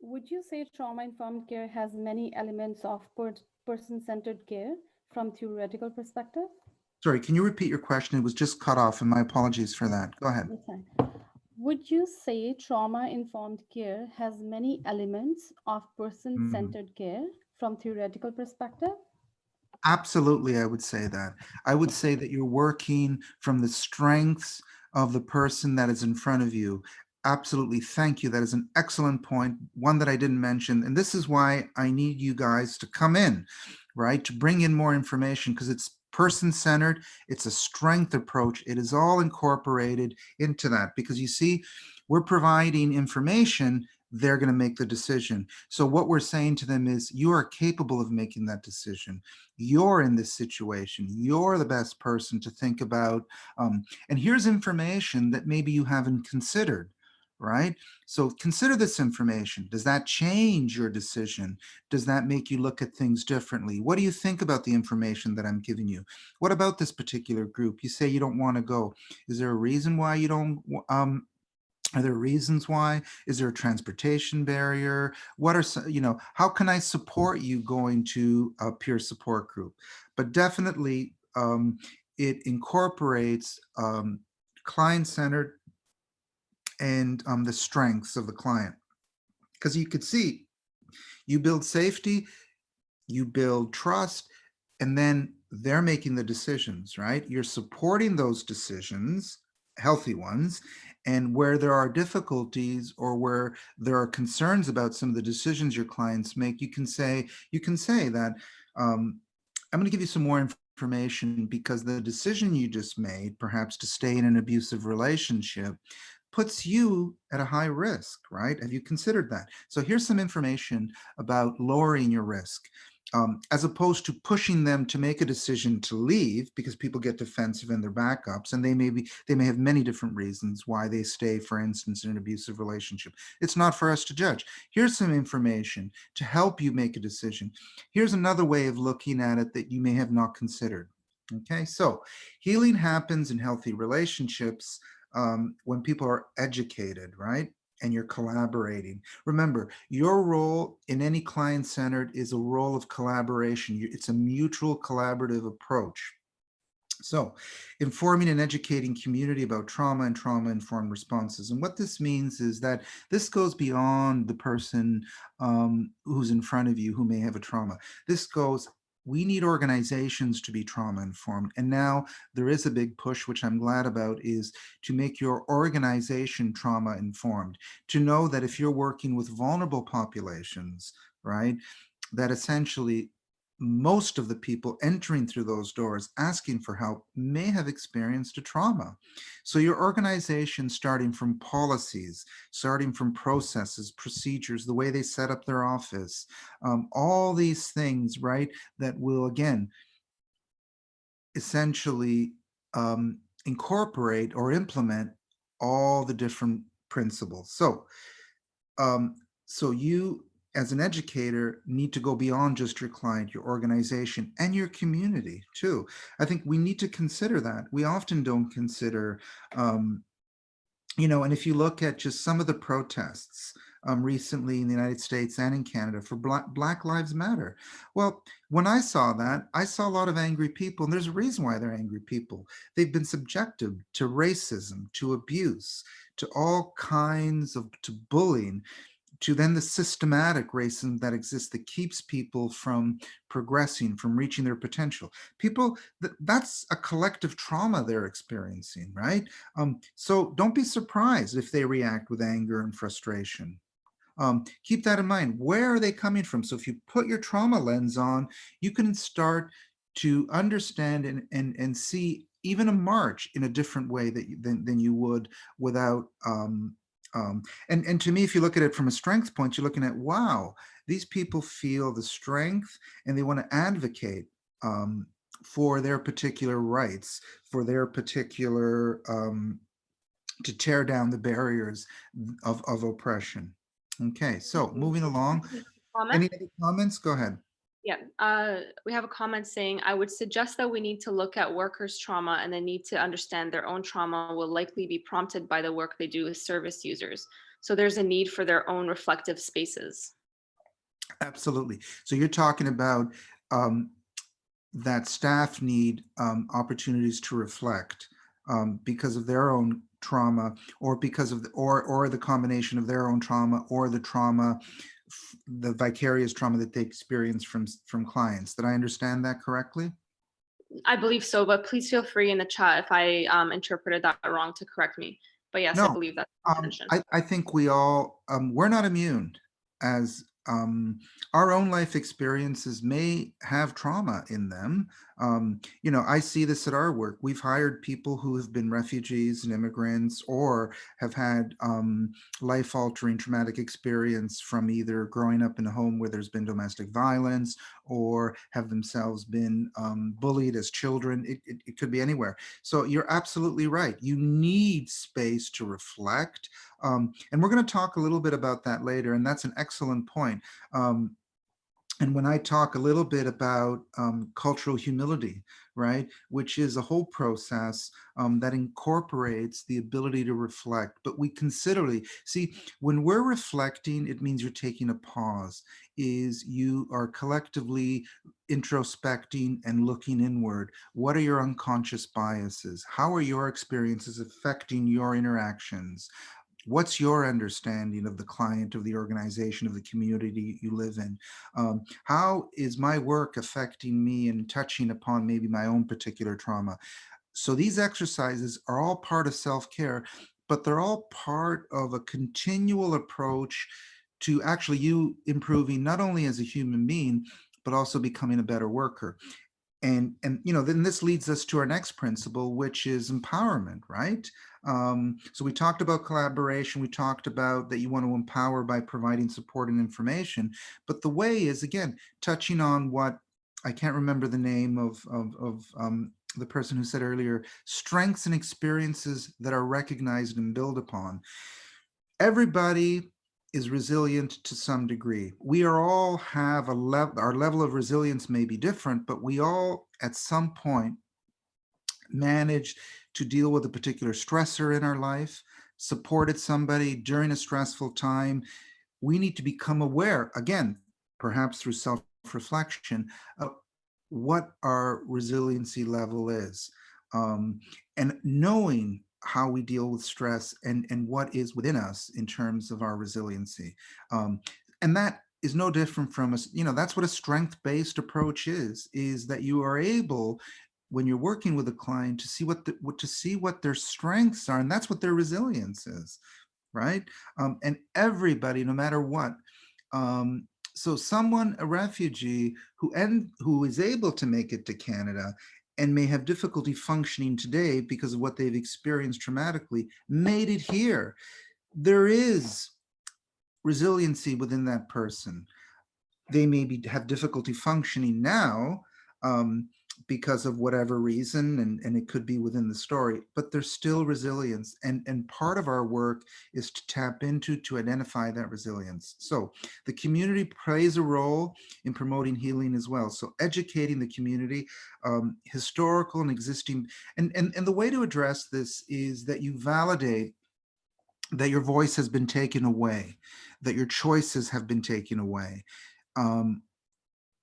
Would you say trauma-informed care has many elements of person-centered care from theoretical perspective? Sorry, can you repeat your question? It was just cut off, and my apologies for that. Go ahead. That's fine. Would you say trauma-informed care has many elements of Mhm. person-centered care from theoretical perspective? Absolutely, I would say that. I would say that you're working from the strengths of the person that is in front of you. Absolutely. Thank you. That is an excellent point, one that I didn't mention. And this is why I need you guys to come in, right? To bring in more information, because it's person-centered. It's a strength approach. It is all incorporated into that, because you see, we're providing information, they're going to make the decision. So what we're saying to them is, you are capable of making that decision. You're in this situation. You're the best person to think about. And here's information that maybe you haven't considered, right? So consider this information. Does that change your decision? Does that make you look at things differently? What do you think about the information that I'm giving you? What about this particular group? You say you don't want to go. Is there a reason why you don't? Are there reasons why? Is there a transportation barrier? What are some, how can I support you going to a peer support group? But definitely it incorporates client-centered and the strengths of the client. Because you could see, you build safety, you build trust, and then they're making the decisions, right? You're supporting those decisions, healthy ones, and where there are difficulties or where there are concerns about some of the decisions your clients make, you can say that, I'm going to give you some more information because the decision you just made, perhaps to stay in an abusive relationship, puts you at a high risk, right? Have you considered that? So here's some information about lowering your risk. As opposed to pushing them to make a decision to leave, because people get defensive in their backups, and they may have many different reasons why they stay, for instance, in an abusive relationship. It's not for us to judge. Here's some information to help you make a decision. Here's another way of looking at it that you may have not considered. Okay, so healing happens in healthy relationships when people are educated, right? And you're collaborating. Remember, your role in any client-centered is a role of collaboration. It's a mutual collaborative approach. So informing and educating community about trauma and trauma-informed responses. And what this means is that this goes beyond the person who's in front of you who may have a trauma. This goes, we need organizations to be trauma-informed. And now there is a big push, which I'm glad about, is to make your organization trauma-informed. To know that if you're working with vulnerable populations, right, that essentially most of the people entering through those doors asking for help may have experienced a trauma. So your organization, starting from policies, starting from processes, procedures, the way they set up their office, all these things, right, that will, again, essentially incorporate or implement all the different principles. So you, as an educator, need to go beyond just your client, your organization, and your community too. I think we need to consider that. We often don't consider, and if you look at just some of the protests recently in the United States and in Canada for Black Lives Matter. Well, when I saw that, I saw a lot of angry people, and there's a reason why they're angry people. They've been subjected to racism, to abuse, to all kinds of, to bullying, to then the systematic racism that exists that keeps people from progressing, from reaching their potential. People, that's a collective trauma they're experiencing, right? So don't be surprised if they react with anger and frustration. Keep that in mind. Where are they coming from? So if you put your trauma lens on, you can start to understand and see even a march in a different way than you would without and to me, if you look at it from a strength point, you're looking at, wow, these people feel the strength and they want to advocate for their particular rights, for their particular, to tear down the barriers of oppression. Okay, so moving along. Any other comments? Go ahead. Yeah, we have a comment saying, I would suggest that we need to look at workers' trauma and the need to understand their own trauma will likely be prompted by the work they do with service users. So there's a need for their own reflective spaces. Absolutely. So you're talking about that staff need opportunities to reflect because of their own trauma, or because of or the combination of their own trauma or the trauma, the vicarious trauma that they experience from clients. Did I understand that correctly? I believe so, but please feel free in the chat if I interpreted that wrong to correct me. But yes, I No, believe that's the intention. I think we all, we're not immune, as our own life experiences may have trauma in them. You know, I see this at our work. We've hired people who have been refugees and immigrants, or have had life-altering traumatic experience from either growing up in a home where there's been domestic violence, or have themselves been bullied as children. It could be anywhere. So you're absolutely right. You need space to reflect. And we're going to talk a little bit about that later, and that's an excellent point. And when I talk a little bit about cultural humility, right, which is a whole process that incorporates the ability to reflect, but we considerably, see, when we're reflecting, it means you're taking a pause, is you are collectively introspecting and looking inward. What are your unconscious biases? How are your experiences affecting your interactions? What's your understanding of the client, of the organization, of the community you live in? How is my work affecting me and touching upon maybe my own particular trauma? So these exercises are all part of self-care, but they're all part of a continual approach to actually you improving not only as a human being, but also becoming a better worker. And you know, then this leads us to our next principle, which is empowerment, right? So we talked about collaboration. We talked about that you want to empower by providing support and information. But the way is, again, touching on what, I can't remember the name of the person who said earlier, strengths and experiences that are recognized and built upon. Everybody is resilient to some degree. We are all have a level, our level of resilience may be different, but we all at some point manage to deal with a particular stressor in our life, supported somebody during a stressful time. We need to become aware, again, perhaps through self-reflection, of what our resiliency level is. And knowing how we deal with stress and what is within us in terms of our resiliency. And that is no different from us. You know, that's what a strength-based approach is that you are able, when you're working with a client, to see what their strengths are, and that's what their resilience is, right? And everybody, no matter what. So someone, a refugee who is able to make it to Canada and may have difficulty functioning today because of what they've experienced traumatically, made it here. There is resiliency within that person. They may have difficulty functioning now because of whatever reason, and it could be within the story, but there's still resilience. And part of our work is to tap into, to identify that resilience. So the community plays a role in promoting healing as well. So educating the community, historical and existing, and the way to address this is that you validate that your voice has been taken away, that your choices have been taken away. And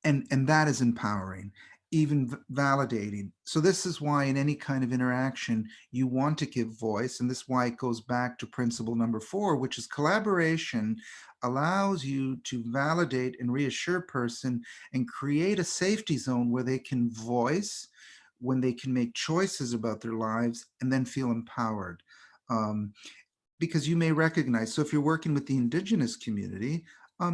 that is empowering, even validating. So this is why in any kind of interaction, you want to give voice. And this is why it goes back to principle number 4, which is collaboration allows you to validate and reassure a person and create a safety zone where they can voice, when they can make choices about their lives and then feel empowered. Because you may recognize, so if you're working with the Indigenous community,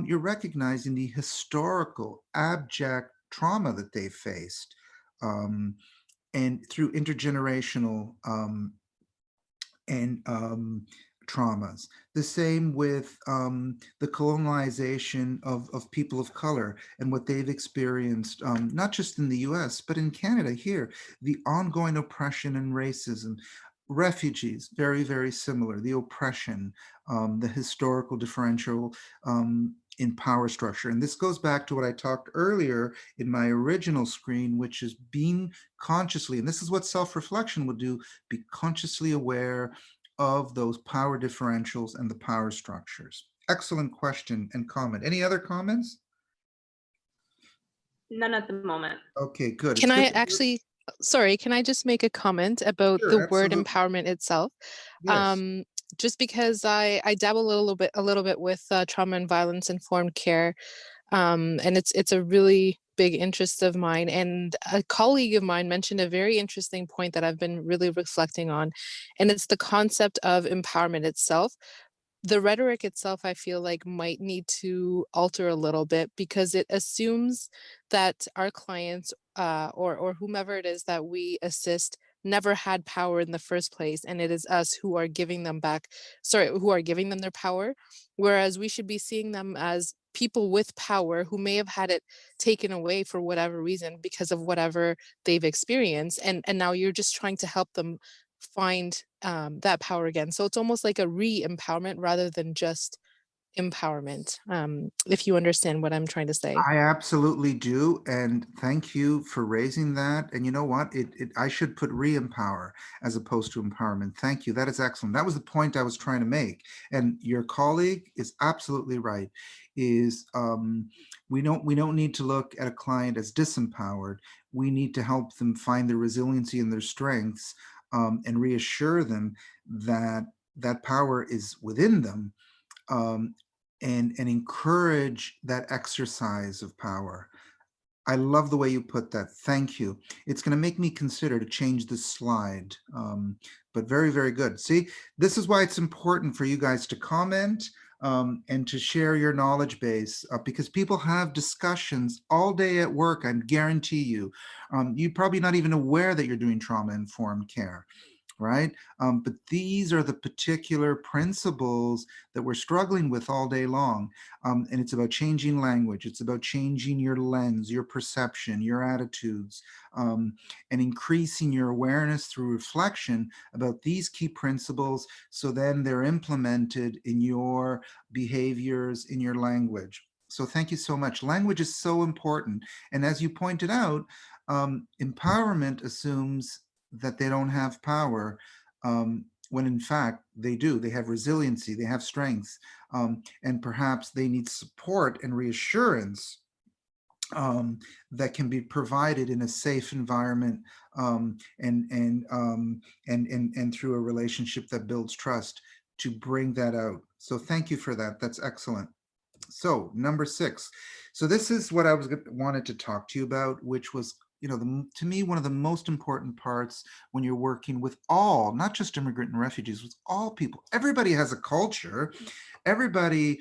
you're recognizing the historical, abject trauma that they faced, and through intergenerational traumas. The same with the colonialization of people of color and what they've experienced, not just in the US, but in Canada here, the ongoing oppression and racism. Refugees, very, very similar, the oppression, the historical differential in power structure. And this goes back to what I talked earlier in my original screen, which is being consciously, and this is what self-reflection will do, be consciously aware of those power differentials and the power structures. Excellent question and comment. Any other comments? None at the moment. Okay, good. Can I actually, sorry, can I just make a comment about Sure, the word absolutely. empowerment itself? Yes. Just because I dabble a little bit with trauma and violence informed care, and it's a really big interest of mine. And a colleague of mine mentioned a very interesting point that I've been really reflecting on, and it's the concept of empowerment itself. The rhetoric itself, I feel like, might need to alter a little bit because it assumes that our clients or whomever it is that we assist never had power in the first place, and it is us who are giving them who are giving them their power, whereas we should be seeing them as people with power who may have had it taken away for whatever reason because of whatever they've experienced, and now you're just trying to help them find that power again. So it's almost like a re-empowerment rather than just empowerment, if you understand what I'm trying to say. I absolutely do, and thank you for raising that. And you know what? I should put re-empower as opposed to empowerment. Thank you. That is excellent. That was the point I was trying to make. And your colleague is absolutely right. Is we don't need to look at a client as disempowered. We need to help them find their resiliency and their strengths, and reassure them that that power is within them. Um, and encourage that exercise of power. I love the way you put that. Thank you. It's going to make me consider to change this slide, but very, very good. See, this is why it's important for you guys to comment and to share your knowledge base, because people have discussions all day at work, I guarantee you. You're probably not even aware that you're doing trauma-informed care. Right? But these are the particular principles that we're struggling with all day long. And it's about changing language. It's about changing your lens, your perception, your attitudes, and increasing your awareness through reflection about these key principles. So then they're implemented in your behaviors, in your language. So thank you so much. Language is so important. And as you pointed out, empowerment assumes that they don't have power, when in fact they do. They have resiliency, they have strengths, and perhaps they need support and reassurance that can be provided in a safe environment, and through a relationship that builds trust to bring that out. So thank you for that. That's excellent. So number 6. So this is what I wanted to talk to you about, which was, to me, one of the most important parts when you're working with all, not just immigrant and refugees, with all people. Everybody has a culture. Everybody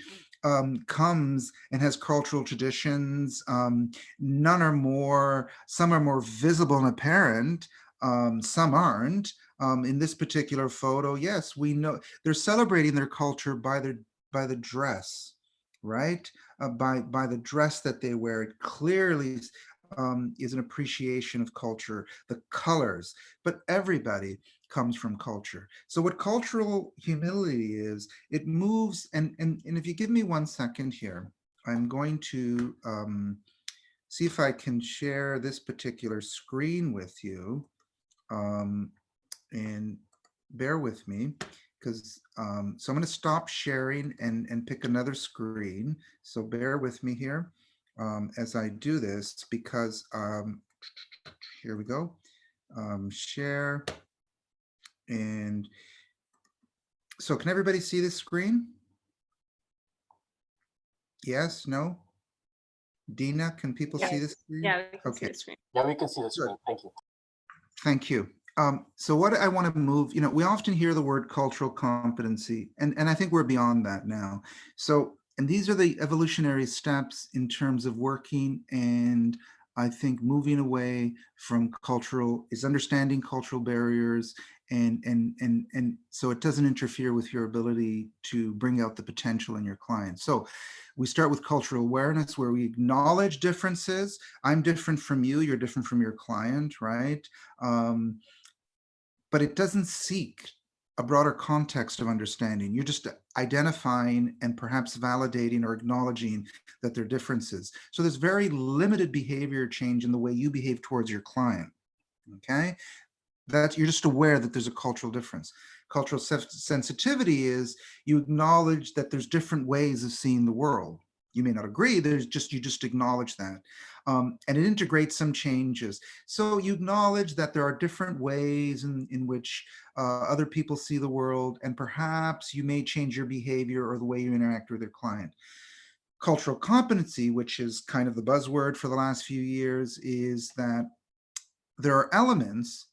comes and has cultural traditions. None are more, some are more visible and apparent. Some aren't. In this particular photo, yes, we know they're celebrating their culture by the dress, right? By the dress that they wear. It clearly is an appreciation of culture, the colors, but everybody comes from culture. So what cultural humility is, it moves, and if you give me 1 second here, I'm going to see if I can share this particular screen with you, and bear with me, because so I'm going to stop sharing and pick another screen. So bear with me here as I do this, because here we go. Share. And so can everybody see this screen? Yes, no? Dina, can people see this screen? Yeah, we can see Okay. the screen. Yeah, we can see the screen. Thank you. Thank you. So what I want to move, we often hear the word cultural competency, and I think we're beyond that now. So, and these are the evolutionary steps in terms of working, and I think moving away from cultural is understanding cultural barriers, and so it doesn't interfere with your ability to bring out the potential in your clients. So we start with cultural awareness, where we acknowledge differences. I'm different from you, you're different from your client, right? But it doesn't seek a broader context of understanding. You're just identifying and perhaps validating or acknowledging that there are differences. So there's very limited behavior change in the way you behave towards your client, okay? You're just aware that there's a cultural difference. Cultural sensitivity is you acknowledge that there's different ways of seeing the world. You may not agree, you just acknowledge that. And it integrates some changes. So you acknowledge that there are different ways in which other people see the world, and perhaps you may change your behavior or the way you interact with your client. Cultural competency, which is kind of the buzzword for the last few years, is that there are elements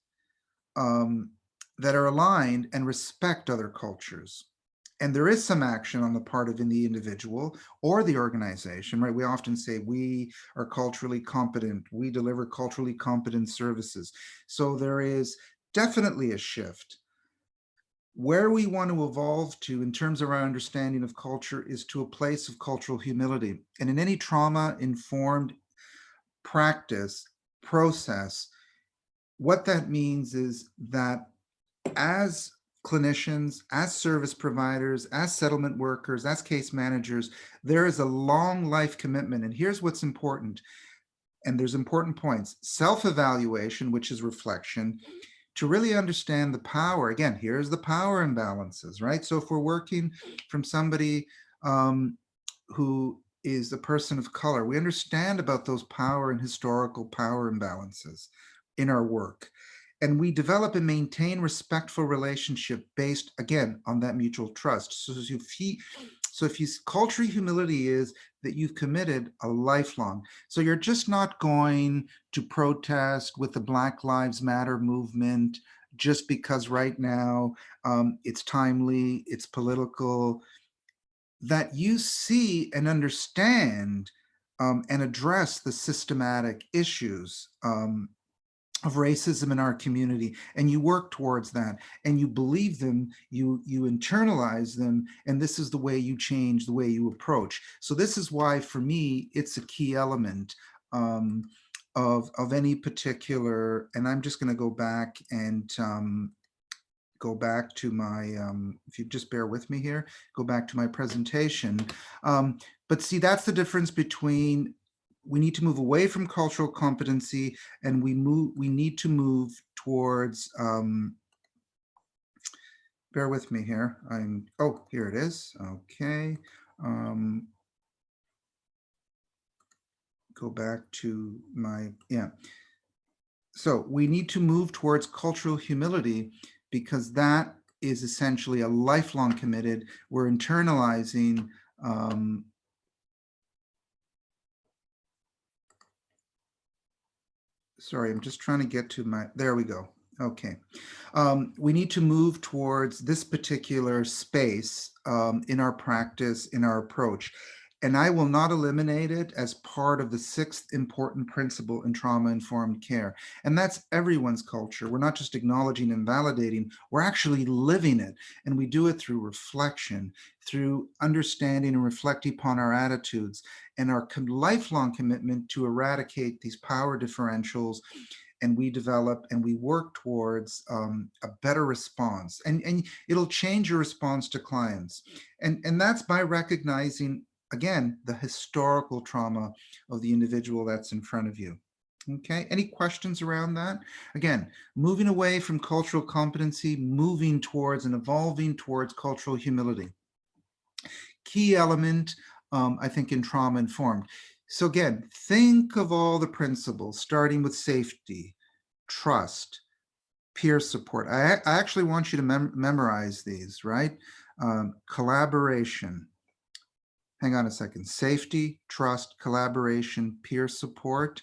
that are aligned and respect other cultures. And there is some action on the part of the individual or the organization, right? We often say we are culturally competent, we deliver culturally competent services. So there is definitely a shift. Where we want to evolve to in terms of our understanding of culture is to a place of cultural humility. And in any trauma-informed practice, process, what that means is that as clinicians, as service providers, as settlement workers, as case managers, there is a long life commitment. And here's what's important, and there's important points: self-evaluation, which is reflection, to really understand the power. Again, here's the power imbalances, right? So if we're working from somebody who is a person of color, we understand about those power and historical power imbalances in our work. And we develop and maintain respectful relationship based, again, on that mutual trust. So if you cultural humility is that you've committed a lifelong. So you're just not going to protest with the Black Lives Matter movement just because right now it's timely, it's political. That you see and understand and address the systematic issues of racism in our community, and you work towards that, and you believe them, you internalize them, and this is the way you change the way you approach. So this is why, for me, it's a key element of any particular, and I'm just going to go back and go back to my, if you just bear with me here, go back to my presentation. But see, that's the difference between, we need to move away from cultural competency, and we need to move towards, bear with me here. Oh, here it is. Okay. Go back to my, yeah. So we need to move towards cultural humility, because that is essentially a lifelong committed. We're internalizing sorry, I'm just trying to get to my, there we go. Okay. We need to move towards this particular space in our practice, in our approach. And I will not eliminate it as part of the sixth important principle in trauma-informed care. And that's everyone's culture. We're not just acknowledging and validating, we're actually living it. And we do it through reflection, through understanding and reflecting upon our attitudes, and our lifelong commitment to eradicate these power differentials. And we develop and we work towards a better response. And it'll change your response to clients. And that's by recognizing, again, the historical trauma of the individual that's in front of you. Okay, any questions around that? Again, moving away from cultural competency, moving towards and evolving towards cultural humility. Key element, I think, in trauma-informed. So again, think of all the principles, starting with safety, trust, peer support. I actually want you to memorize these, right? Collaboration. Hang on a second. Safety, trust, collaboration, peer support,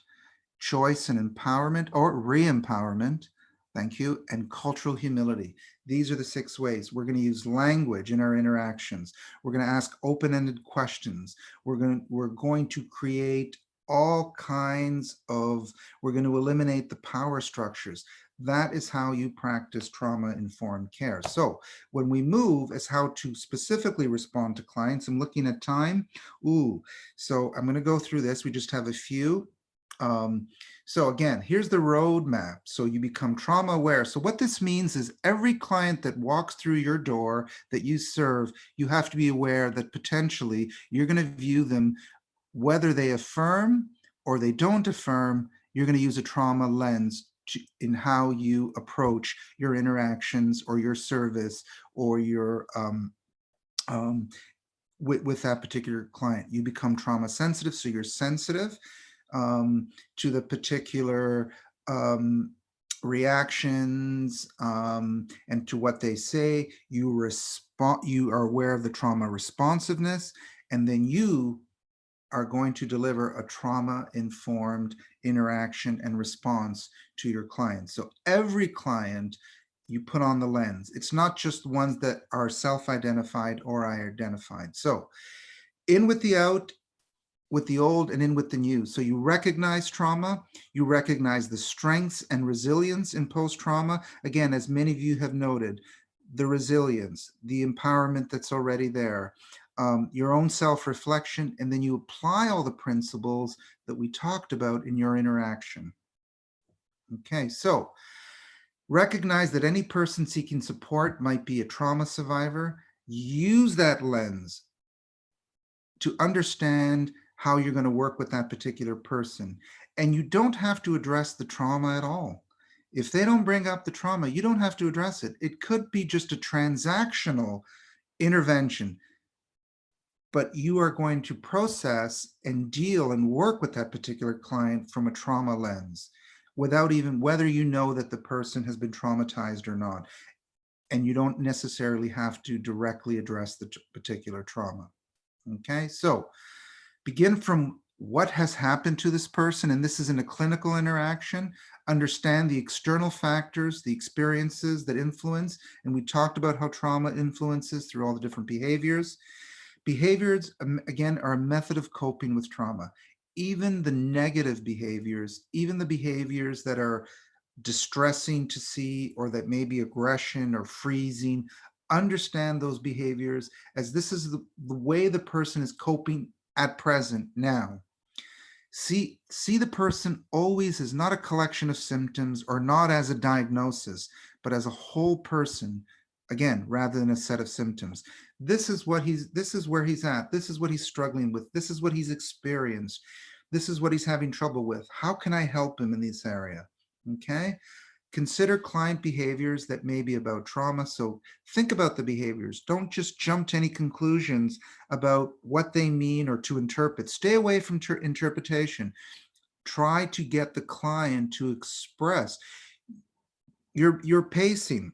choice and empowerment or re-empowerment. Thank you. And cultural humility. These are the 6 ways. We're going to use language in our interactions. We're going to ask open-ended questions. We're going to create all kinds of, we're going to eliminate the power structures. That is how you practice trauma-informed care. So when we move as how to specifically respond to clients, I'm looking at time. So I'm going to go through this. We just have a few. So again, here's the roadmap. So you become trauma aware. So what this means is every client that walks through your door that you serve, you have to be aware that potentially you're going to view them, whether they affirm or they don't affirm, you're going to use a trauma lens in how you approach your interactions or your service or your with that particular client. You become trauma sensitive, so you're sensitive to the particular reactions and to what they say. You are aware of the trauma responsiveness, and then you are going to deliver a trauma-informed interaction and response to your clients. So every client you put on the lens. It's not just ones that are self-identified or I-identified. So in with the out, with the old, and in with the new. So you recognize trauma, you recognize the strengths and resilience in post-trauma. Again, as many of you have noted, the resilience, the empowerment that's already there, your own self-reflection, and then you apply all the principles that we talked about in your interaction. Okay, so recognize that any person seeking support might be a trauma survivor. Use that lens to understand how you're going to work with that particular person. And you don't have to address the trauma at all. If they don't bring up the trauma, you don't have to address it. It could be just a transactional intervention, but you are going to process and deal and work with that particular client from a trauma lens, without even whether you know that the person has been traumatized or not. And you don't necessarily have to directly address the particular trauma. Okay, so begin from what has happened to this person, and this is in a clinical interaction. Understand the external factors, the experiences that influence, and we talked about how trauma influences through all the different behaviors. Behaviors, again, are a method of coping with trauma. Even the negative behaviors, even the behaviors that are distressing to see, or that may be aggression or freezing, understand those behaviors as this is the way the person is coping at present now. See the person always as not a collection of symptoms or not as a diagnosis, but as a whole person, again, rather than a set of symptoms. This is where he's at. This is what he's struggling with. This is what he's experienced. This is what he's having trouble with. How can I help him in this area? Okay. Consider client behaviors that may be about trauma. So think about the behaviors. Don't just jump to any conclusions about what they mean or to interpret. Stay away from interpretation. Try to get the client to express. You're pacing.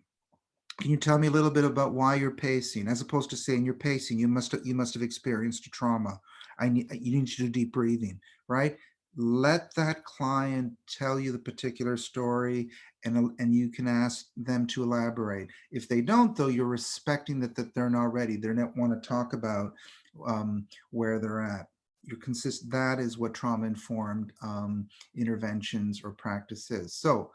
Can you tell me a little bit about why you're pacing, as opposed to saying you're pacing? You must have experienced a trauma. You need to do deep breathing, right? Let that client tell you the particular story, and you can ask them to elaborate. If they don't, though, you're respecting that they're not ready. They don't want to talk about where they're at. That is what trauma-informed interventions or practice is. So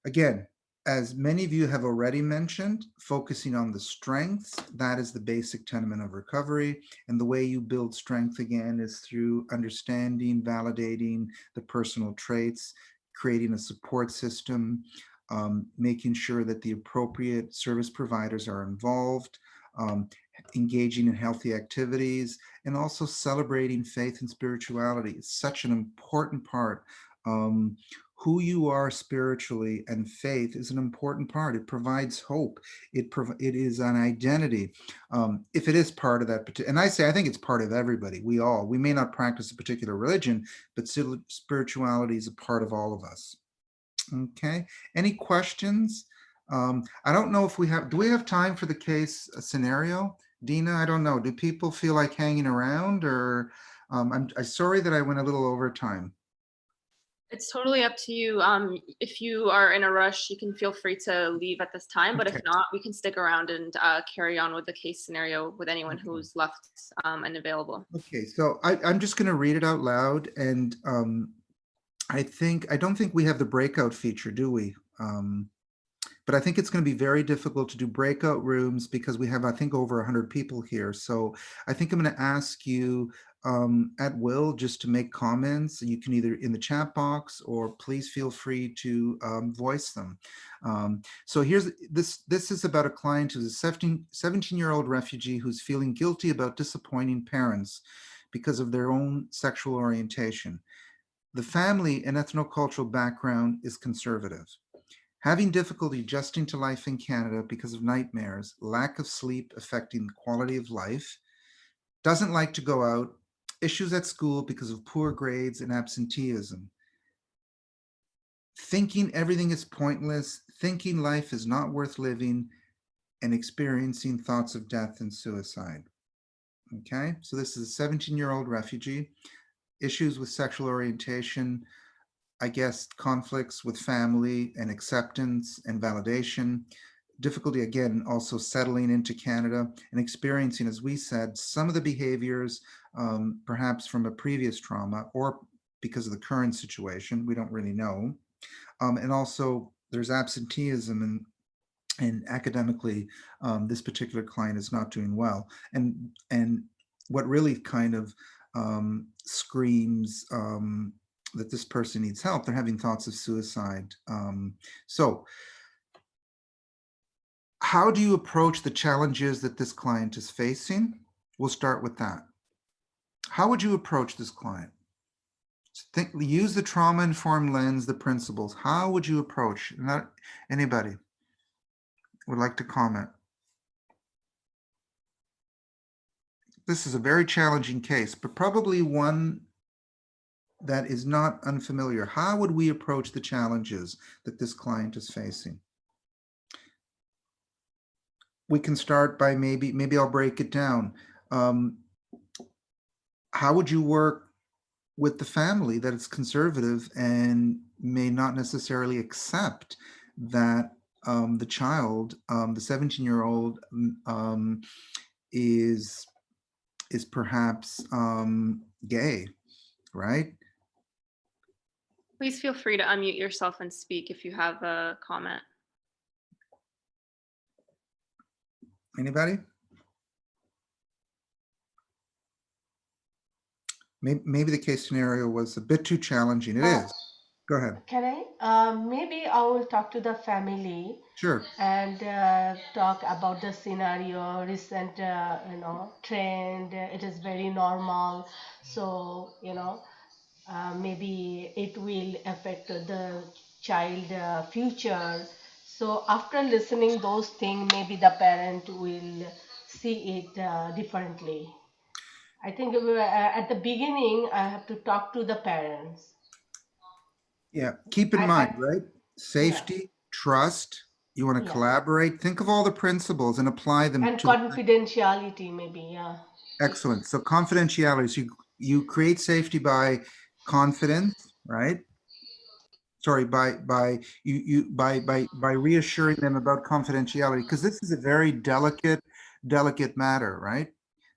again, as many of you have already mentioned, focusing on the strengths, that is the basic tenement of recovery. And the way you build strength, again, is through understanding, validating the personal traits, creating a support system, making sure that the appropriate service providers are involved, engaging in healthy activities, and also celebrating faith and spirituality. It's such an important part. Who you are spiritually, and faith is an important part. It provides hope. It is an identity. If it is part of that, and I think it's part of everybody. We may not practice a particular religion, but spirituality is a part of all of us. Okay, any questions? I don't know if do we have time for the case scenario? Dina, I don't know. Do people feel like hanging around, or I'm sorry that I went a little over time. It's totally up to you. If you are in a rush, you can feel free to leave at this time, but if not, we can stick around and carry on with the case scenario with anyone who's left and available. Okay, so I'm just going to read it out loud, and I don't think we have the breakout feature, do we? But I think it's going to be very difficult to do breakout rooms because we have, I think, over 100 people here. So I think I'm going to ask you at will just to make comments. You can either in the chat box, or please feel free to voice them. So this is about a client who's a 17-year-old refugee who's feeling guilty about disappointing parents because of their own sexual orientation. The family and ethnocultural background is conservative. Having difficulty adjusting to life in Canada because of nightmares, lack of sleep affecting the quality of life, doesn't like to go out, issues at school because of poor grades and absenteeism, thinking everything is pointless, thinking life is not worth living, and experiencing thoughts of death and suicide. Okay, so this is a 17-year-old refugee, issues with sexual orientation, I guess conflicts with family and acceptance and validation, difficulty again also settling into Canada and experiencing, as we said, some of the behaviors perhaps from a previous trauma or because of the current situation, we don't really know. And also there's absenteeism and academically this particular client is not doing well. And what really kind of screams that this person needs help, they're having thoughts of suicide. So how do you approach the challenges that this client is facing? We'll start with that. How would you approach this client? Use the trauma-informed lens, the principles. How would you approach? Not anybody would like to comment. This is a very challenging case, but probably one that is not unfamiliar. How would we approach the challenges that this client is facing? We can start by maybe I'll break it down. How would you work with the family that is conservative and may not necessarily accept that the child, the 17-year-old is perhaps gay, right? Please feel free to unmute yourself and speak if you have a comment. Anybody? Maybe the case scenario was a bit too challenging. It is. Go ahead. Can I? Maybe I will talk to the family Sure. and talk about the scenario, recent, trend. It is very normal. So, maybe it will affect the child future. So after listening those things, maybe the parent will see it differently. I think at the beginning, I have to talk to the parents. Yeah. Keep in mind, right? Yeah, Safety, trust. You want to yeah. collaborate. Think of all the principles and apply them And to the confidentiality, maybe, yeah. excellent. So confidentiality. So you create safety by confidence, right? Sorry, by reassuring them about confidentiality, because this is a very delicate matter, right?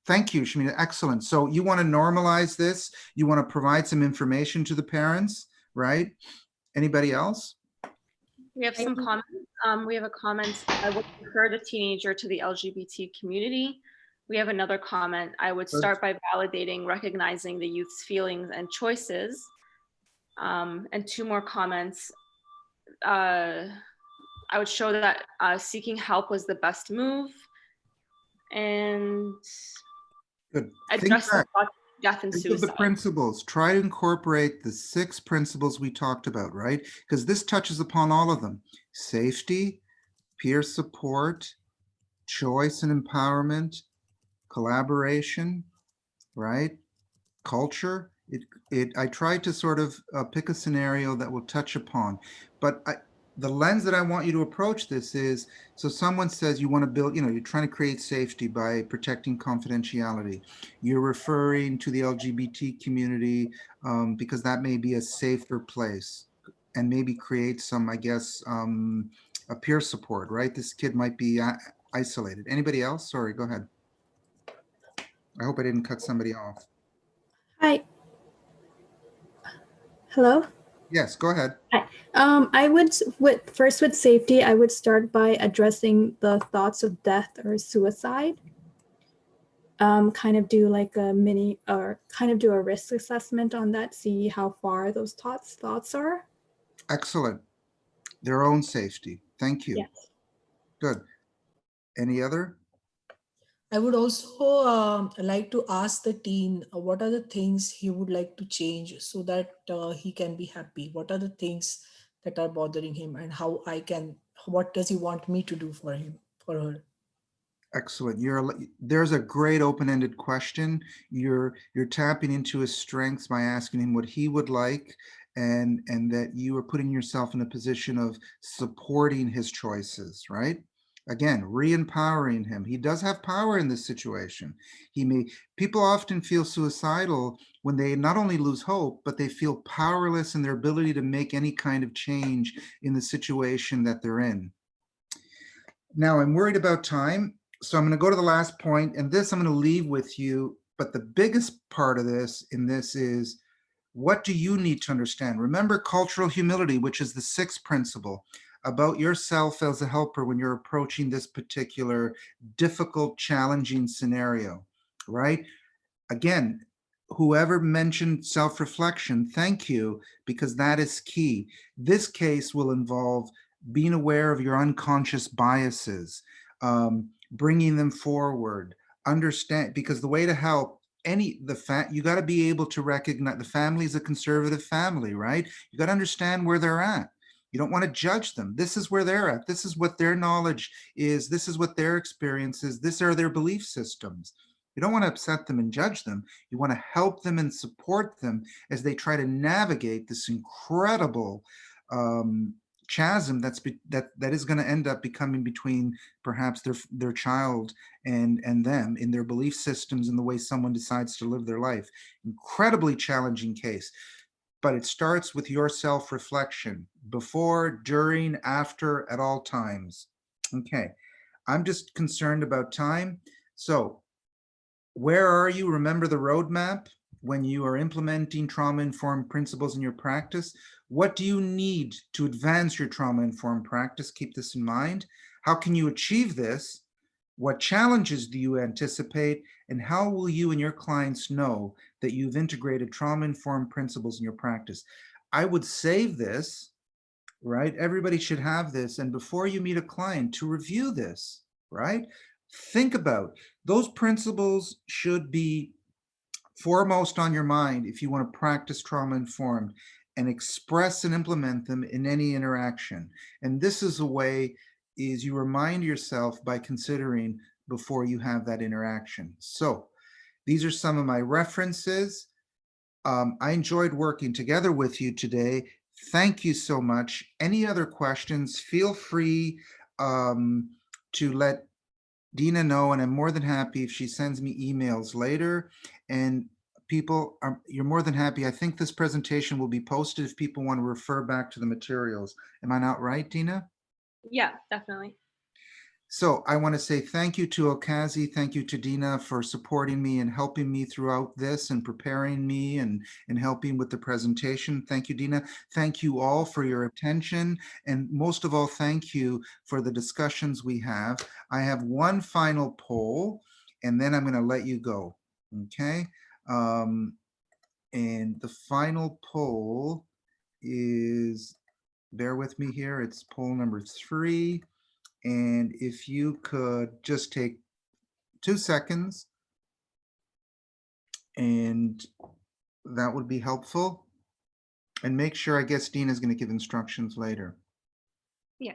Thank you, Shamina. Excellent. So you want to normalize this. You want to provide some information to the parents, right? Anybody else? We have some comments. We have a comment. I would refer the teenager to the LGBT community. We have another comment. I would start by validating, recognizing the youth's feelings and choices. And two more comments. I would show that seeking help was the best move. And Good. address the thought of death and Think of suicide. the principles. Try to incorporate the 6 principles we talked about, right? Because this touches upon all of them. Safety, peer support, choice and empowerment, collaboration, right? Culture. I tried to sort of pick a scenario that will touch upon, but the lens that I want you to approach this is, so someone says you want to build, you're trying to create safety by protecting confidentiality. You're referring to the LGBT community because that may be a safer place and maybe create some, I guess, a peer support, right? This kid might be isolated. Anybody else? Sorry, go ahead. I hope I didn't cut somebody off. Hi. Hello? Yes, go ahead. Hi. I would, first with safety, I would start by addressing the thoughts of death or suicide. Kind of do like a kind of do a risk assessment on that, see how far those thoughts are. Excellent. Their own safety. Thank you. Yes. Good. Any other? I would also like to ask the teen what are the things he would like to change so that he can be happy. What are the things that are bothering him, and what does he want me to do for him, for her? Excellent. There's a great open-ended question. You're tapping into his strengths by asking him what he would like, and that you are putting yourself in a position of supporting his choices, right? Again, re-empowering him. He does have power in this situation. People often feel suicidal when they not only lose hope, but they feel powerless in their ability to make any kind of change in the situation that they're in. Now, I'm worried about time, so I'm going to go to the last point, and this I'm going to leave with you. But the biggest part of this is, what do you need to understand? Remember cultural humility, which is the sixth principle about yourself as a helper when you're approaching this particular difficult, challenging scenario, right? Again, whoever mentioned self-reflection, thank you, because that is key. This case will involve being aware of your unconscious biases, bringing them forward, understand, because the way to help you got to be able to recognize the family is a conservative family, right? You got to understand where they're at. You don't want to judge them. This is where they're at. This is what their knowledge is. This is what their experience is. These are their belief systems. You don't want to upset them and judge them. You want to help them and support them as they try to navigate this incredible chasm that is going to end up becoming between perhaps their child and them in their belief systems and the way someone decides to live their life. Incredibly challenging case. But it starts with your self-reflection before, during, after, at all times. Okay, I'm just concerned about time. So where are you? Remember the roadmap when you are implementing trauma-informed principles in your practice. What do you need to advance your trauma-informed practice? Keep this in mind. How can you achieve this? What challenges do you anticipate? And how will you and your clients know that you've integrated trauma-informed principles in your practice? I would save this, right? Everybody should have this. And before you meet a client, to review this, right? Think about those principles should be foremost on your mind if you want to practice trauma-informed and express and implement them in any interaction. And this is a way is you remind yourself by considering before you have that interaction. So these are some of my references. I enjoyed working together with you today. Thank you so much. Any other questions, feel free to let Dina know, and I'm more than happy if she sends me emails later. And people, you're more than happy. I think this presentation will be posted if people want to refer back to the materials. Am I not right, Dina? Yeah, definitely. So I want to say thank you to Okazi, thank you to Dina for supporting me and helping me throughout this and preparing me and helping with the presentation. Thank you, Dina. Thank you all for your attention. And most of all, thank you for the discussions we have. I have one final poll, and then I'm going to let you go. Okay. And the final poll is, bear with me here, it's poll number 3. And if you could just take 2 seconds, and that would be helpful. And make sure, I guess Dina's going to give instructions later. Yeah.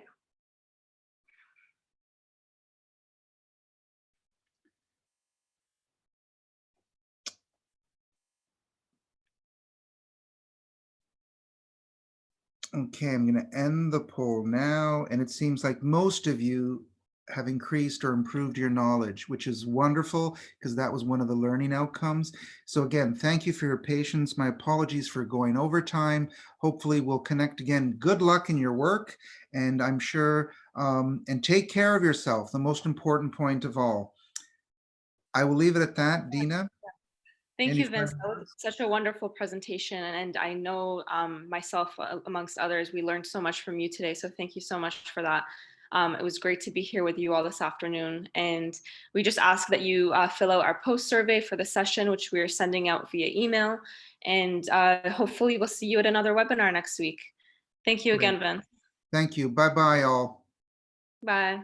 Okay, I'm going to end the poll now. And it seems like most of you have increased or improved your knowledge, which is wonderful because that was one of the learning outcomes. So again, thank you for your patience. My apologies for going over time. Hopefully we'll connect again. Good luck in your work. And I'm sure, and take care of yourself, the most important point of all. I will leave it at that, Dina. Thank Any you, Vince. final That was such a wonderful presentation. And I know myself, amongst others, we learned so much from you today. So thank you so much for that. It was great to be here with you all this afternoon. And we just ask that you fill out our post survey for the session, which we are sending out via email. And hopefully we'll see you at another webinar next week. Thank you again, Vince. Thank you. Bye-bye, all. Bye.